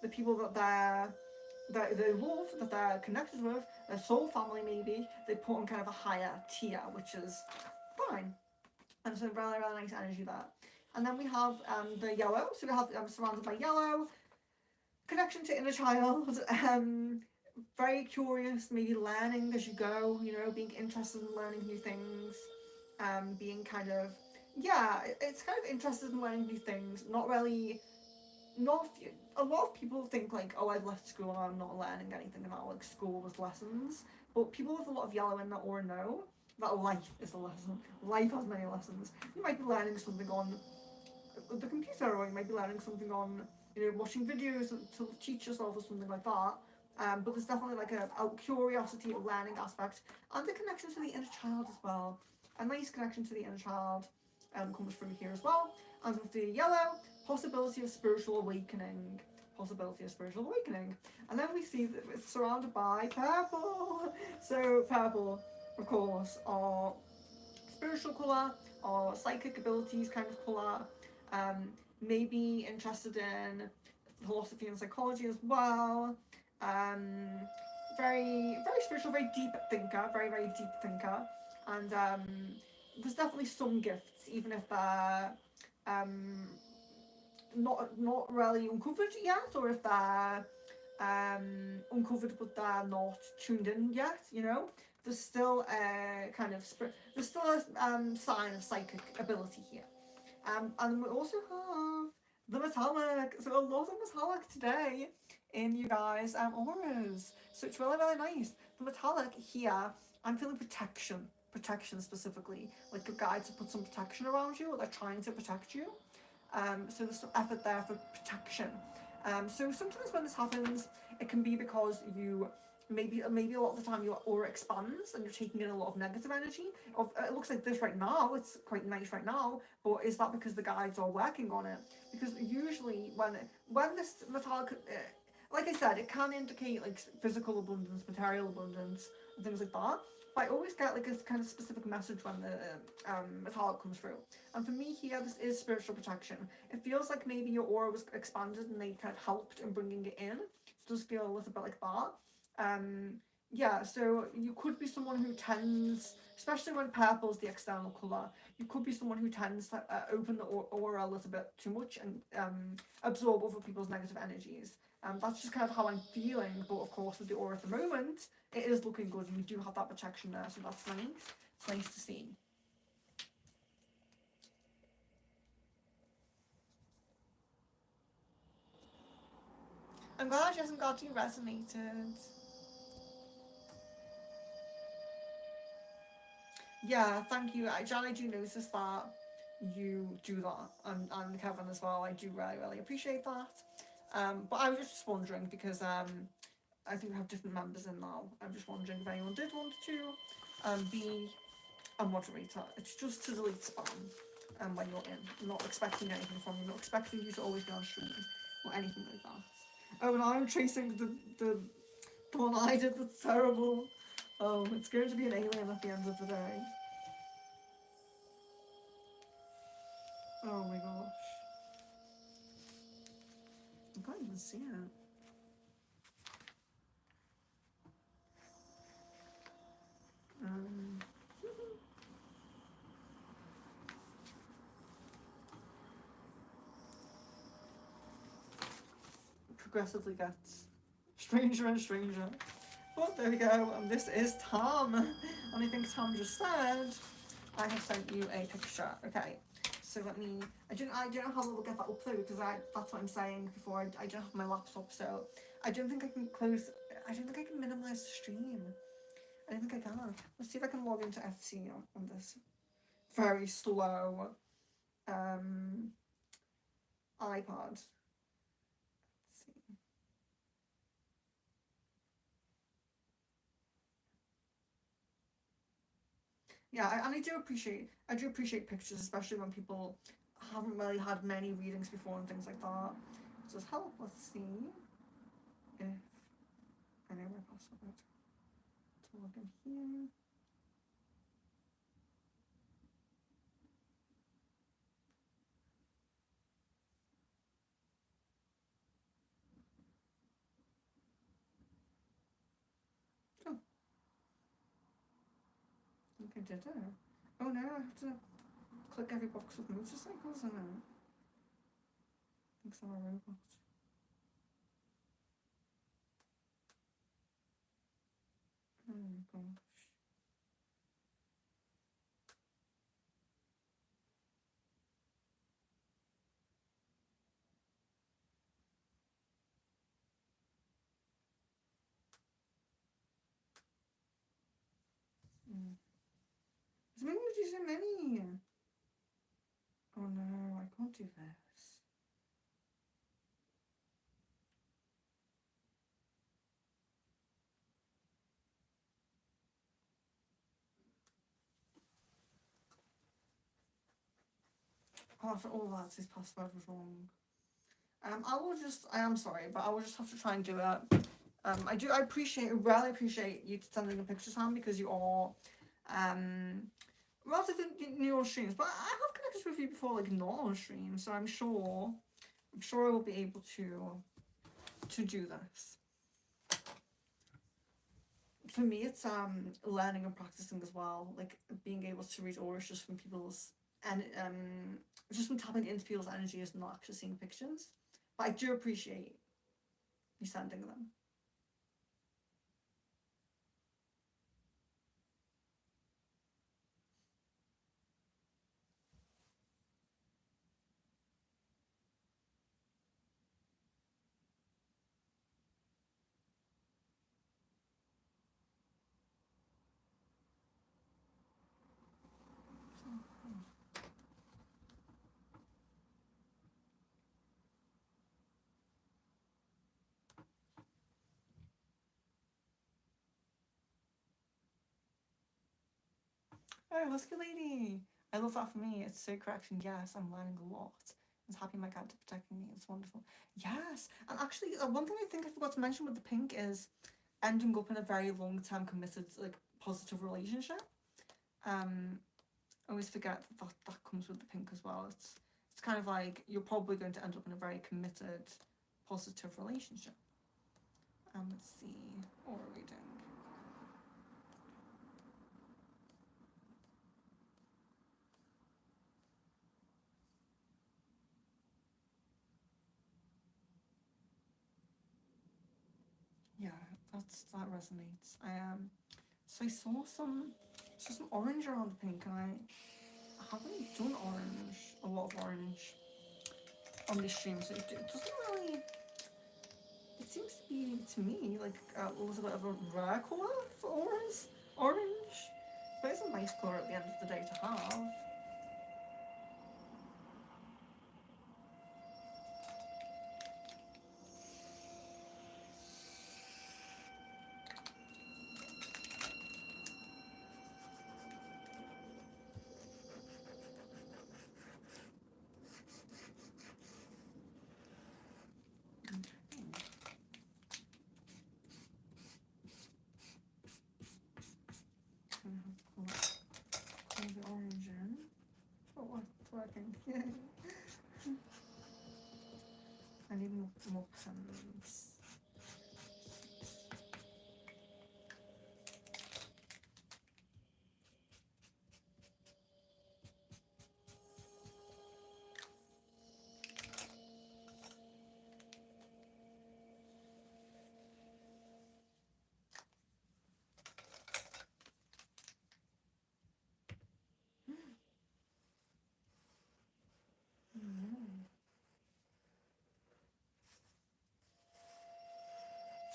Speaker 1: the people that they love, that they're connected with, their soul family maybe, they put on kind of a higher tier, which is fine. And so really, really nice energy there. And then we have the yellow, so we have surrounded by yellow, connection to inner child, very curious, maybe learning as you go, you know, being interested in learning new things, being kind of, yeah, it's kind of interested in learning new things, not really, a lot of people think like, oh, I've left school and I'm not learning anything about like school with lessons, but people with a lot of yellow in that aura know that life is a lesson. Life has many lessons. You might be learning something on the computer, or you might be learning something on, you know, watching videos to teach yourself or something like that. But there's definitely like a curiosity, a learning aspect, and the connection to the inner child as well. A nice connection to the inner child comes through here as well. And with the yellow, possibility of spiritual awakening. Possibility of spiritual awakening. And then we see that it's surrounded by purple. So purple, of course, our spiritual colour, or psychic abilities kind of colour. Maybe interested in philosophy and psychology as well. Very, very spiritual, very deep thinker, very, very deep thinker. And there's definitely some gifts, even if they're not really uncovered yet, or if they're uncovered but they're not tuned in yet, you know. There's still a kind of there's still a sign of psychic ability here. And we also have the metallic, so a lot of metallic today in you guys auras, so it's really, really nice. The metallic here, I'm feeling protection specifically, like your guides have put some protection around you, or they're trying to protect you. So there's some effort there for protection. So sometimes when this happens, it can be because you maybe a lot of the time your aura expands and you're taking in a lot of negative energy. It looks like this right now, it's quite nice right now, but is that because the guides are working on it? Because usually when this metallic, like I said, it can indicate like physical abundance, material abundance, and things like that. But I always get like a kind of specific message when the metallic comes through. And for me here, this is spiritual protection. It feels like maybe your aura was expanded and they kind of helped in bringing it in. It does feel a little bit like that. Yeah, so you could be someone who tends, especially when purple is the external colour, you could be someone who tends to open the aura a little bit too much and absorb other people's negative energies. That's just kind of how I'm feeling, but of course with the aura at the moment, it is looking good and you do have that protection there, so that's nice. It's nice to see. I'm glad Jess got you resonated. Yeah, thank you. Jan, I do notice that you do that, and Kevin as well. I do really, really appreciate that. But I was just wondering because I think we have different members in now. I'm just wondering if anyone did want to be a moderator. It's just to delete spam when you're in. I'm not expecting anything from you. Not expecting you to always be on stream or anything like that. Oh, and I'm tracing the one I did. That's terrible. Oh, it's going to be an alien at the end of the day. Oh my gosh. I can't even see it. Um, progressively gets stranger and stranger. But there we go, and this is Tom. And I think Tom just said, I have sent you a picture. Okay, so let me. I don't know how we'll get that up though, because that's what I'm saying before. I don't have my laptop, so I don't think I can close. I don't think I can minimize the stream. I don't think I can. Let's see if I can log into FC on this very slow iPod. Let's see. Yeah, and I do appreciate pictures, especially when people haven't really had many readings before and things like that. It does help. Let's see if I know my password to log in here. Oh, I think I did it. Oh no, I have to click every box with motorcycles in it. Thinks I'm a robot. Oh my gosh. There's emojis so many. Oh no, I can't do this. Oh, after all that, his password was wrong. I am sorry, but I will just have to try and do it. I really appreciate you sending the pictures, Sam, because you are, rather than new on streams, but I have connected with you before, like not on stream, so I'm sure I will be able to do this. For me, it's learning and practicing as well, like being able to read auras just from people's and just from tapping into people's energies and not actually seeing pictures. But I do appreciate you sending them. Oh, Husky Lady! I love that for me. It's so correct, and yes, I'm learning a lot. It's happy my cat protecting me. It's wonderful. Yes, and actually, one thing I think I forgot to mention with the pink is ending up in a very long-term committed, like positive relationship. I always forget that comes with the pink as well. It's kind of like you're probably going to end up in a very committed, positive relationship. Let's see, aura reading. Yeah, that resonates. So I saw some orange around the pink, and I haven't done a lot of orange on this stream, so it doesn't really. It seems to be to me like a little bit of a rare color for orange, but it's a nice color at the end of the day to have.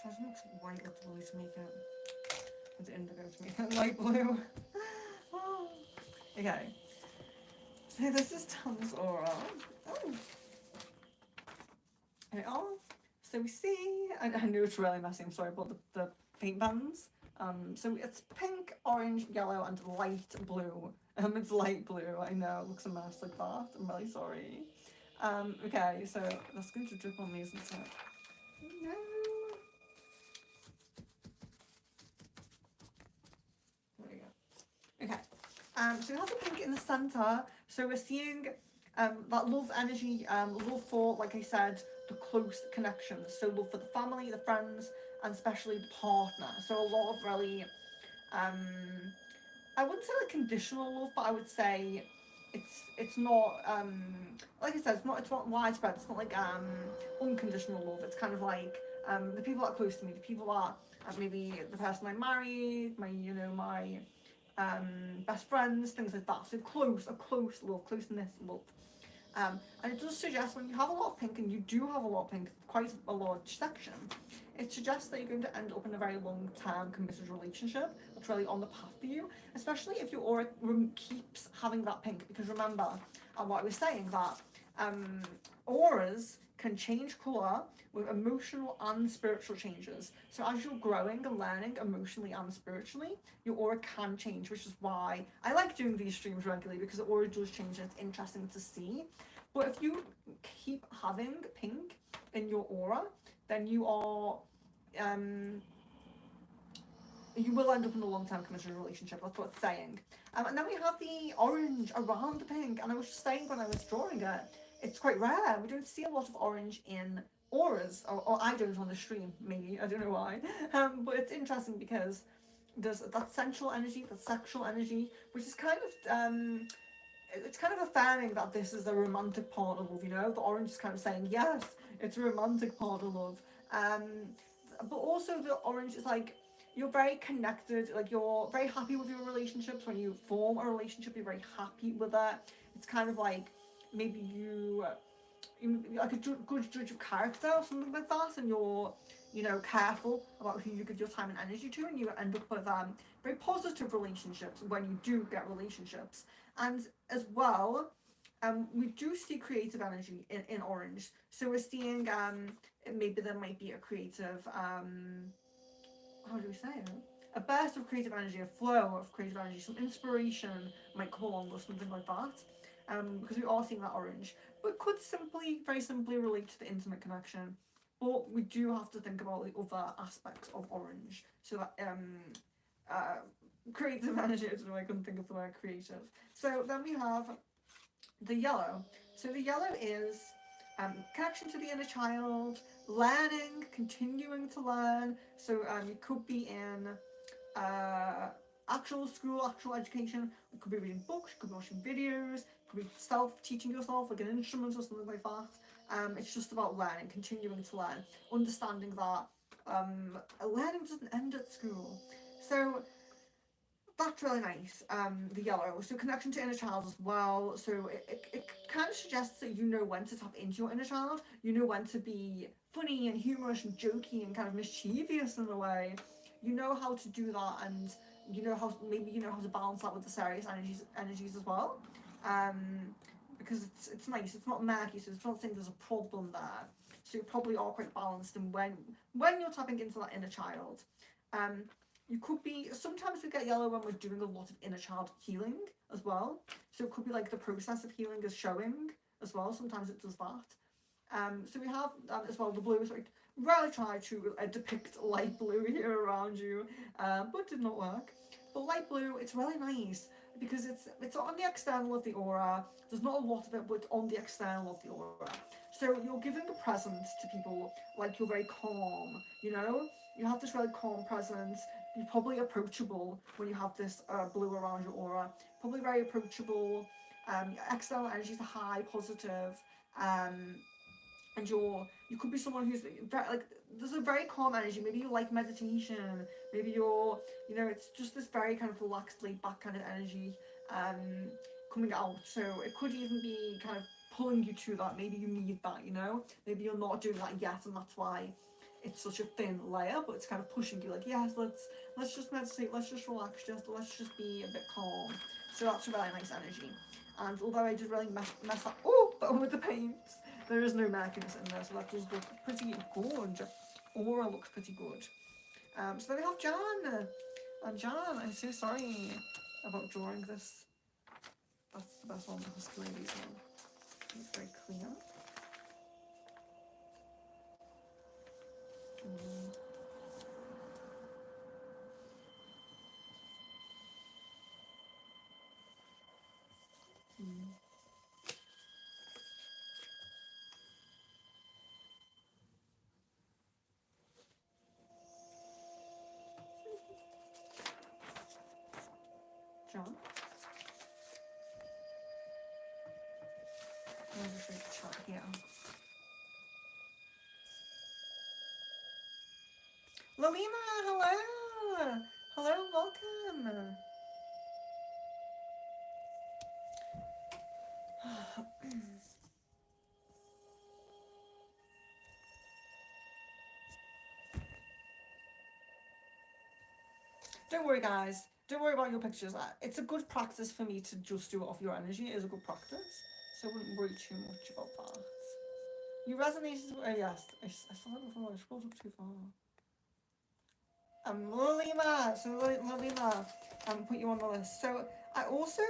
Speaker 1: So I just mix white with blue to make it, with the indigo to make it light blue. Oh. Okay. So this is Tom's aura. Oh. Here we are. So we see, I know it's really messy, I'm sorry about the paint pans. So it's pink, orange, yellow, and light blue. It's light blue, I know, it looks a mess like that. I'm really sorry. Okay, so that's going to drip on me, isn't it? No. There we go. Okay. So we have the pink in the center. So we're seeing that love energy, love for, like I said, the close connections. So love for the family, the friends, and especially the partner. So a lot of really, I wouldn't say like conditional love, but I would say it's not like I said, it's not widespread. It's not like unconditional love. It's kind of like the people that are close to me, the people that maybe the person I married, my best friends, things like that. So a close love, closeness love. And it does suggest when you have a lot of pink, and you do have a lot of pink, quite a large section, it suggests that you're going to end up in a very long-term committed relationship that's really on the path for you, especially if your aura keeps having that pink. Because remember, what I was saying, that auras can change colour with emotional and spiritual changes. So as you're growing and learning emotionally and spiritually, your aura can change, which is why I like doing these streams regularly, because the aura does change and it's interesting to see. But if you keep having pink in your aura, then you are you will end up in a long-term committed relationship. That's what it's saying. And then we have the orange around the pink, and I was just saying when I was drawing it, it's quite rare. We don't see a lot of orange in auras, or I don't on the stream, maybe, I don't know why. But it's interesting because there's that sensual energy, that sexual energy, which is kind of it's kind of affirming that this is a romantic part of love, the orange is kind of saying yes, it's a romantic part of love. But also the orange is like, you're very connected, like you're very happy with your relationships. When you form a relationship, you're very happy with it. It's kind of like maybe you like a good judge of character or something like that, and you're careful about who you give your time and energy to, and you end up with very positive relationships when you do get relationships. And as well, we do see creative energy in orange. So we're seeing maybe there might be a creative how do we say it? A burst of creative energy, a flow of creative energy, some inspiration might come along or something like that. Because we are seeing that orange, but it could very simply relate to the intimate connection. But we do have to think about the other aspects of orange. So that creative energy, I don't know, I couldn't think of the word creative. So then we have the yellow. So the yellow is connection to the inner child, learning, continuing to learn. So you could be in actual school, actual education. You could be reading books, you could be watching videos, you could be teaching yourself like an instrument or something like that. It's just about learning, continuing to learn, understanding that learning doesn't end at school. So that's really nice. The yellow. So connection to inner child as well. So it kind of suggests that you know when to tap into your inner child. You know when to be funny and humorous and jokey and kind of mischievous in a way. You know how to do that, and you know how to balance that with the serious energies as well. Because it's nice. It's not murky. So it's not saying there's a problem there. So you probably are quite balanced in when you're tapping into that inner child. You could be, sometimes we get yellow when we're doing a lot of inner child healing as well. So it could be like the process of healing is showing as well. Sometimes it does that. So we have as well the blue. So I really try to depict light blue here around you, but did not work. But light blue, it's really nice because it's on the external of the aura. There's not a lot of it, but it's on the external of the aura. So you're giving a presence to people, like you're very calm, You have this really calm presence. You're probably approachable when you have this blue around your aura. Probably very approachable. External energies are high, positive. And you could be someone who's very, like, there's a very calm energy. Maybe you like meditation. Maybe it's just this very kind of relaxed, laid back kind of energy coming out. So it could even be kind of pulling you to that. Maybe you need that, Maybe you're not doing that yet, and that's why it's such a thin layer, but it's kind of pushing you like, yes, let's just meditate, let's just relax, let's just be a bit calm. So that's a really nice energy. And although I did really mess up with the paints, there is no murkiness in there, so that does look pretty good. Aura looks pretty good. So then we have Jan. And Jan, I'm so sorry about drawing this. That's the best one, the Husky Ladies one. It's very clear. John? I'll just read the chat here. Lalima, hello! Hello, welcome! Don't worry, guys. Don't worry about your pictures. It's a good practice for me to just do it off your energy. It is a good practice. So I wouldn't worry too much about that. You resonated with... yes. I saw it before. I scrolled up too far. Lalima. So Lalima, put you on the list. So I also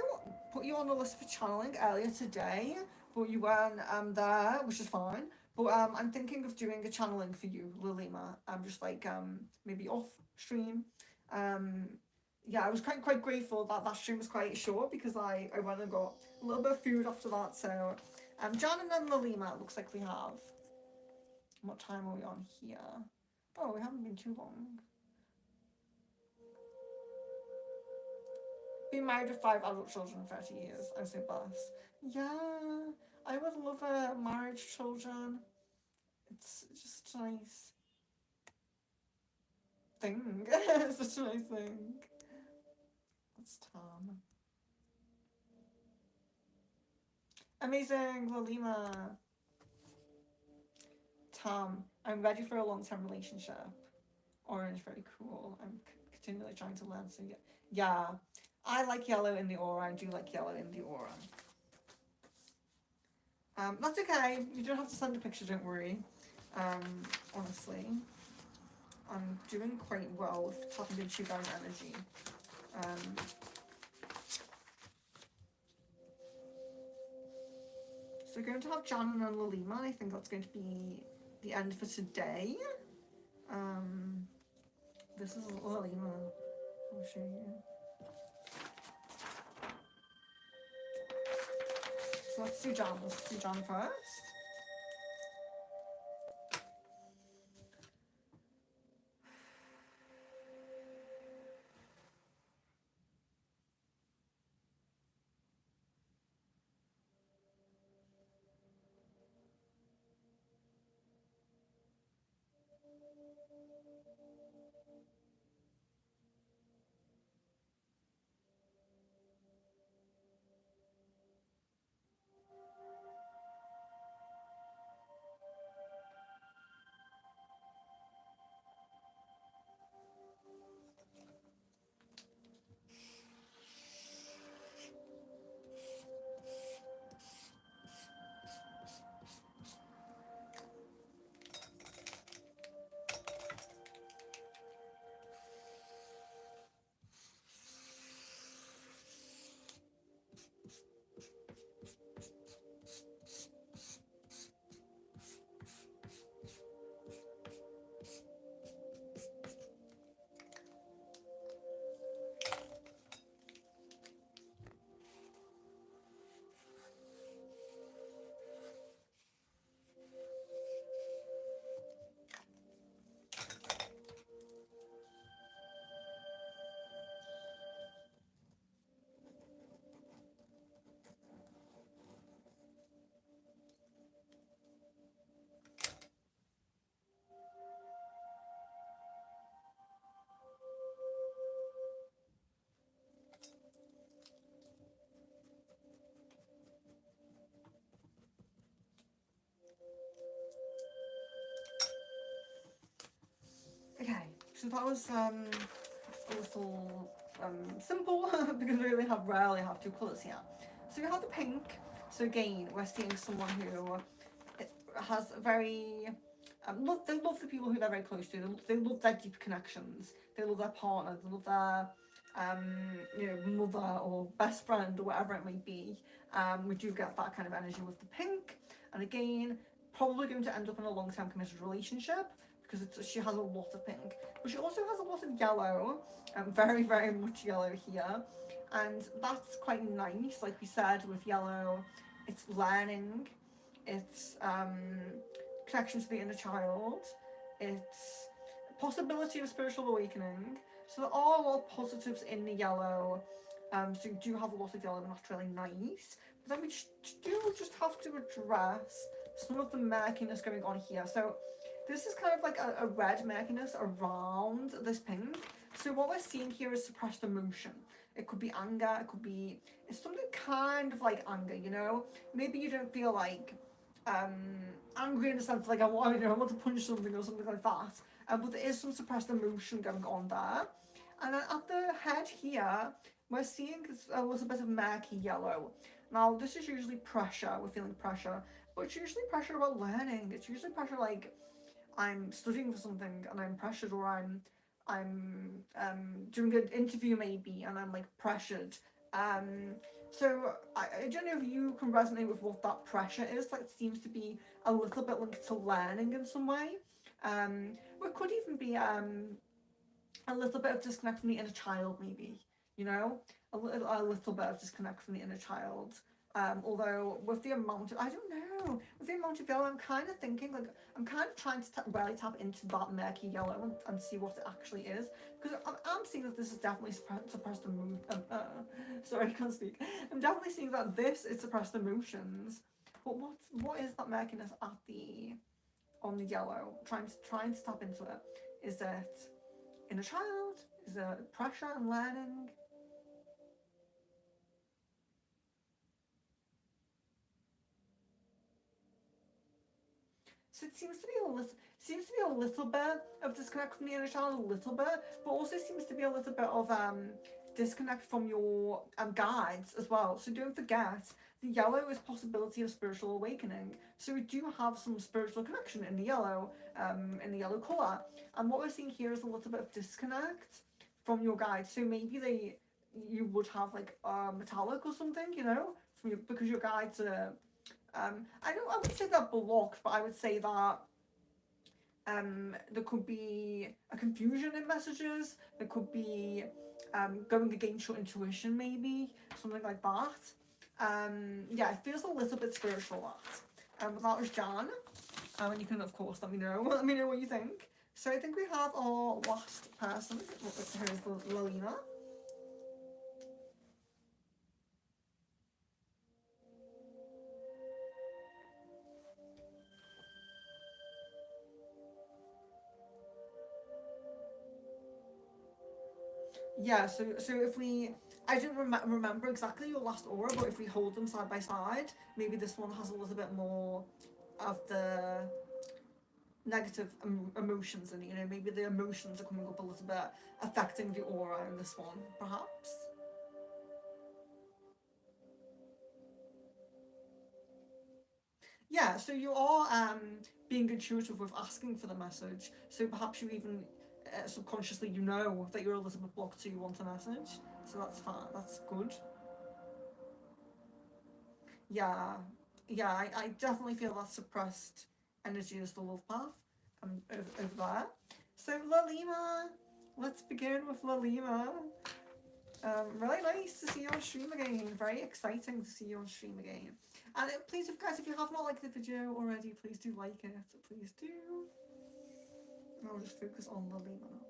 Speaker 1: put you on the list for channeling earlier today, but you weren't there, which is fine. But I'm thinking of doing a channeling for you, Lalima. I'm just like maybe off stream. Yeah, I was quite grateful that stream was quite short because I went and got a little bit of food after that. So Jan and then Lalima, it looks like we have. What time are we on here? Oh, we haven't been too long. Been married with 5 adult children in 30 years. I say bless. Yeah, I would love a marriage, children. It's just a nice thing. It's such a nice thing. That's Tom. Amazing, Lalima. Tom, I'm ready for a long-term relationship. Orange, very cool. I'm continually trying to learn. So yeah, I like yellow in the aura. I do like yellow in the aura. That's okay. You don't have to send a picture. Don't worry. Honestly, I'm doing quite well with tapping into you guys' energy. So we're going to have Jan and Lalima, and I think that's going to be the end for today. This is Lalima. I'll show you. So let's do Jan. Let's do Jan first. so that was a little simple because we really rarely have two colours here. So we have the pink. So again, we're seeing someone who has a very they love the people who they're very close to. They love their deep connections. They love their partner. They love their mother or best friend or whatever it might be. We do get that kind of energy with the pink, and again, probably going to end up in a long-term committed relationship because she has a lot of pink, but she also has a lot of yellow, very very much yellow here, and that's quite nice. Like we said with yellow, it's learning, it's connection to the inner child, it's possibility of spiritual awakening. So there are a lot of positives in the yellow. So you do have a lot of yellow, and that's really nice. But then we do just have to address some of the murkiness going on here. So this is kind of like a red murkiness around this pink. So what we're seeing here is suppressed emotion. It could be anger, it's something kind of like anger, you know? Maybe you don't feel like angry in the sense like I want to punch something or something like that. But there is some suppressed emotion going on there. And then at the head here, we're seeing a little bit of murky yellow. Now, this is usually pressure, we're feeling pressure, but it's usually pressure about learning. It's usually pressure like I'm studying for something and I'm pressured, or I'm doing an interview maybe and I'm like pressured. So I don't know if you can resonate with what that pressure is. Like, it seems to be a little bit linked to learning in some way. It could even be a little bit of disconnect from the inner child, maybe, you know, a little bit of disconnect from the inner child. Although with the amount of, I don't know, with the amount of yellow, I'm kind of thinking, like, I'm kind of trying to really tap into that murky yellow and see what it actually is, because I'm seeing that this is definitely suppressed emotions. Sorry, I can't speak. I'm definitely seeing that this is suppressed emotions, but what is that murkiness on the yellow? Trying to tap into it. Is it inner child? Is it pressure and learning? So it seems to be a little bit of disconnect from the inner child, a little bit, but also seems to be a little bit of disconnect from your guides as well. So don't forget, the yellow is possibility of spiritual awakening. So we do have some spiritual connection in the yellow colour. And what we're seeing here is a little bit of disconnect from your guides. So maybe you would have like metallic or something, you know, because your guides are I wouldn't say they're blocked, but I would say that there could be a confusion in messages. There could be going against your intuition, maybe something like that. Yeah, it feels a little bit spiritual. But that was Jan, and you can of course let me know what you think. So I think we have our last person. Here's Lalina. Yeah, so if I don't remember exactly your last aura, but if we hold them side by side, maybe this one has a little bit more of the negative emotions, and maybe the emotions are coming up a little bit, affecting the aura in this one, perhaps. Yeah, so you are being intuitive with asking for the message, so perhaps you even subconsciously that you're a little bit blocked, so you want a message, so that's fine, that's good. Yeah, I definitely feel that suppressed energy is the love path over there. So Lalima, let's begin with Lalima. Really nice to see you on stream again. Very exciting to see you on stream again. And please, guys, if you have not liked the video already, please do like it. Please do. I'll just focus on Lalima now.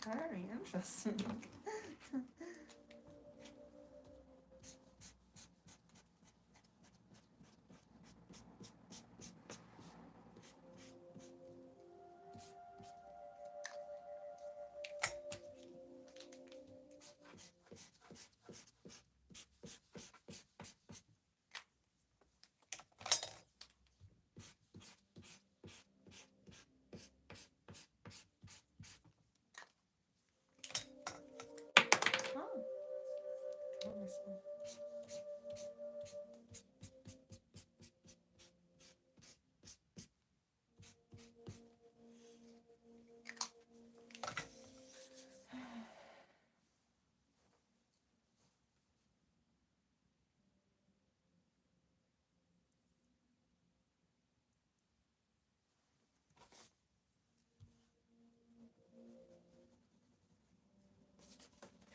Speaker 1: Very interesting. Oh, interesting.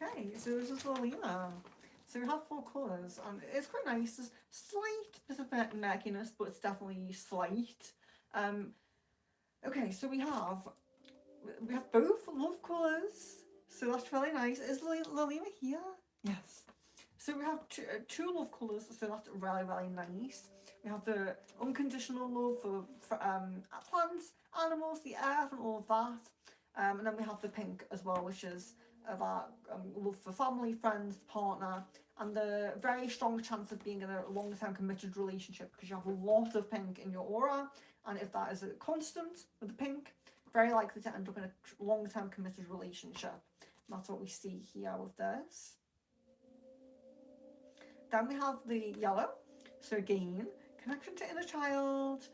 Speaker 1: Okay, so this is Lolina. So we have four colours, and it's quite nice. There's slight bit of murkiness, but it's definitely slight. Um, okay, so we have both love colours, so that's really nice. Is Lolina here? Yes. So we have two love colours, so that's really, really nice. We have the unconditional love for plants, animals, the earth, and all of that. And then we have the pink as well, which is that love for family, friends, partner, and the very strong chance of being in a long-term committed relationship, because you have a lot of pink in your aura, and if that is a constant with the pink, very likely to end up in a long-term committed relationship. And that's what we see here with this. Then we have the yellow. So again, connection to inner child,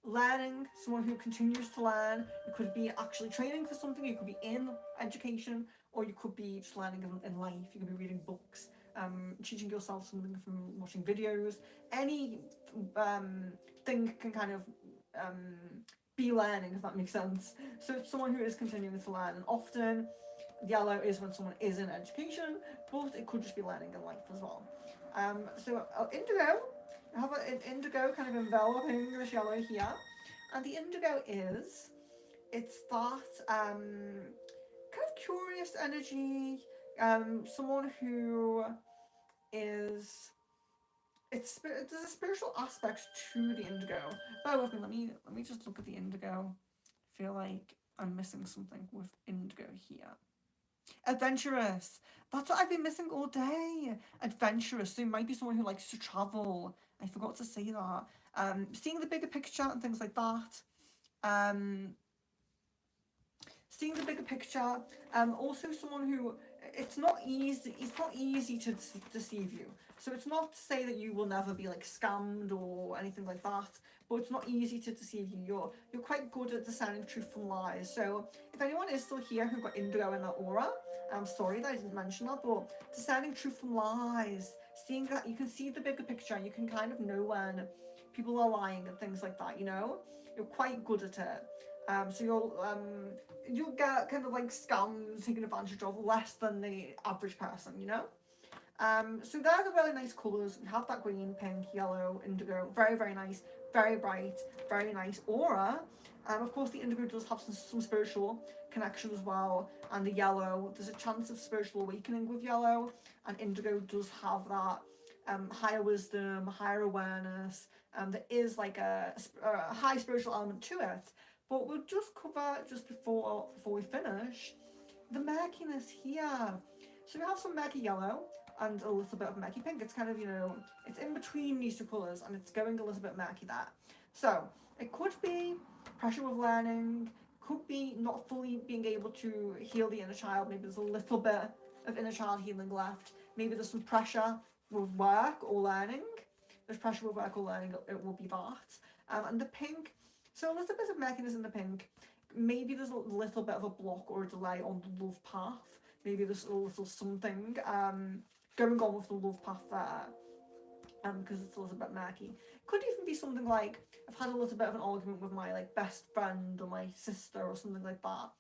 Speaker 1: learning, someone who continues to learn. You could be actually training for something, you could be in education, or you could be just learning in life. You could be reading books, teaching yourself something from watching videos. Any thing can kind of be learning, if that makes sense. So it's someone who is continuing to learn, and often yellow is when someone is in education, but it could just be learning in life as well. So indigo, I have an indigo kind of enveloping this yellow here, and the indigo it's that kind of curious energy, someone who is there's a spiritual aspect to the indigo. Bear with me. Let me just look at the indigo. I feel like I'm missing something with indigo here. Adventurous. That's what I've been missing all day. Adventurous. So it might be someone who likes to travel. I forgot to say that. Seeing the bigger picture and things like that. Seeing the bigger picture. Also someone who it's not easy to deceive you. So it's not to say that you will never be like scammed or anything like that, but it's not easy to deceive you. You're quite good at discerning truth from lies. So if anyone is still here who got indigo in their aura, I'm sorry that I didn't mention that, but discerning truth from lies, seeing that you can see the bigger picture, and you can kind of know when people are lying and things like that. You're quite good at it. So you'll get kind of like scammed, taken advantage of less than the average person. So they're the really nice colours. We have that green, pink, yellow, indigo. Very, very nice. Very bright. Very nice aura. Of course, the indigo does have some spiritual connection as well. And the yellow, there's a chance of spiritual awakening with yellow. And indigo does have that higher wisdom, higher awareness. There is like a high spiritual element to it. But we'll just cover, just before we finish, the murkiness here. So we have some murky yellow and a little bit of murky pink. It's kind of, it's in between these two colours, and it's going a little bit murky there. So it could be pressure with learning, could be not fully being able to heal the inner child. Maybe there's a little bit of inner child healing left. Maybe there's some pressure with work or learning. There's pressure with work or learning, it will be that. And the pink, so a little bit of murkiness in the pink. Maybe there's a little bit of a block or a delay on the love path. Maybe there's a little something going on with the love path there, because it's a little bit murky. Could even be something like I've had a little bit of an argument with my like best friend or my sister or something like that.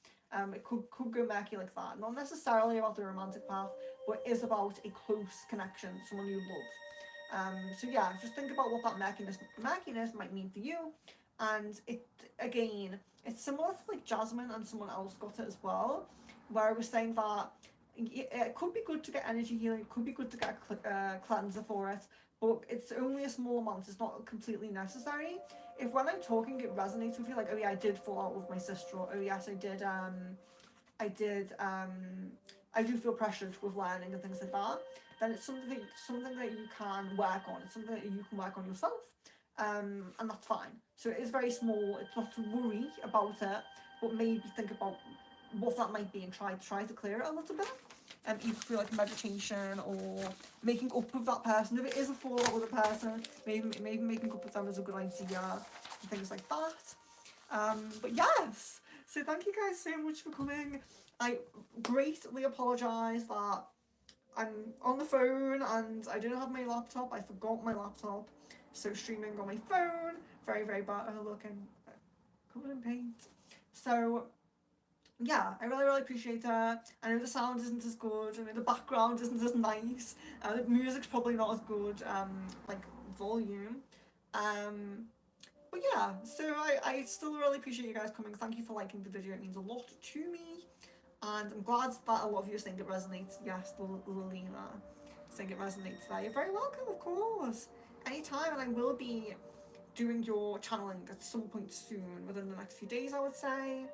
Speaker 1: It could go murky like that. Not necessarily about the romantic path, but it is about a close connection, someone you love. So yeah, just think about what that murkiness might mean for you. and it again, it's similar to like Jasmine and someone else got it as well, where I was saying that it could be good to get energy healing, it could be good to get a cleanser for it, but it's only a small amount, it's not completely necessary. If when I'm talking it resonates with you, like, oh yeah, I did fall out with my sister, or oh yes, I did I do feel pressured with learning and things like that, then it's something that you can work on. It's something that you can work on yourself, and that's fine. So it is very small. It's not to worry about it, but maybe think about what that might be and try to clear it a little bit. And either through like meditation or making up with that person. If it is a fallout with a person, maybe making up with them is a good idea and things like that. But yes, so thank you guys so much for coming. I greatly apologise that I'm on the phone and I didn't have my laptop. I forgot my laptop, so streaming on my phone, very very bad. Oh look, I'm covered in paint. So yeah, I really appreciate it. I know the sound isn't as good. I know the background isn't as nice. The music's probably not as good. Like volume. Um, but yeah, so I still really appreciate you guys coming. Thank you for liking the video. It means a lot to me. And I'm glad that a lot of you think it resonates. Yes, Lilina saying it resonates there. You're very welcome, of course. Anytime, and I will be doing your channeling at some point soon, within the next few days, I would say.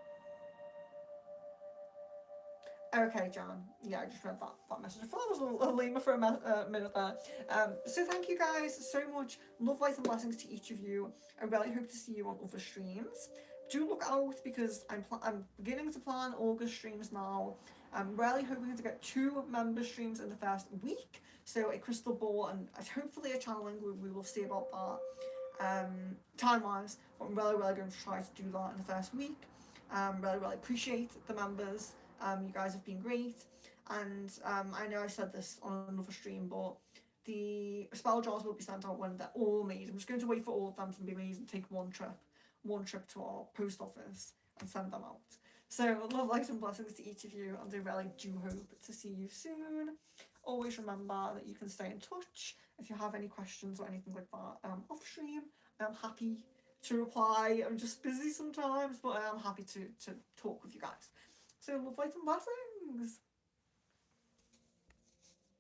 Speaker 1: Okay, John. Yeah, I just read that message. I thought it was a little lame for a minute there. So thank you guys so much. Love, light, and blessings to each of you. I really hope to see you on other streams. Do look out because I'm beginning to plan August streams now. I'm really hoping to get 2 member streams in the first week. So a crystal ball and hopefully a channeling. We will see about that. Time-wise, but I'm really going to try to do that in the first week. Really appreciate the members. You guys have been great, and I know I said this on another stream, but the spell jars will be sent out when they're all made. I'm just going to wait for all of them to be made and take one trip to our post office and send them out. So love, light, and blessings to each of you, and I really do hope to see you soon. Always remember that you can stay in touch if you have any questions or anything like that off stream. I'm happy to reply. I'm just busy sometimes, but I am happy to talk with you guys. So love, light, and blessings.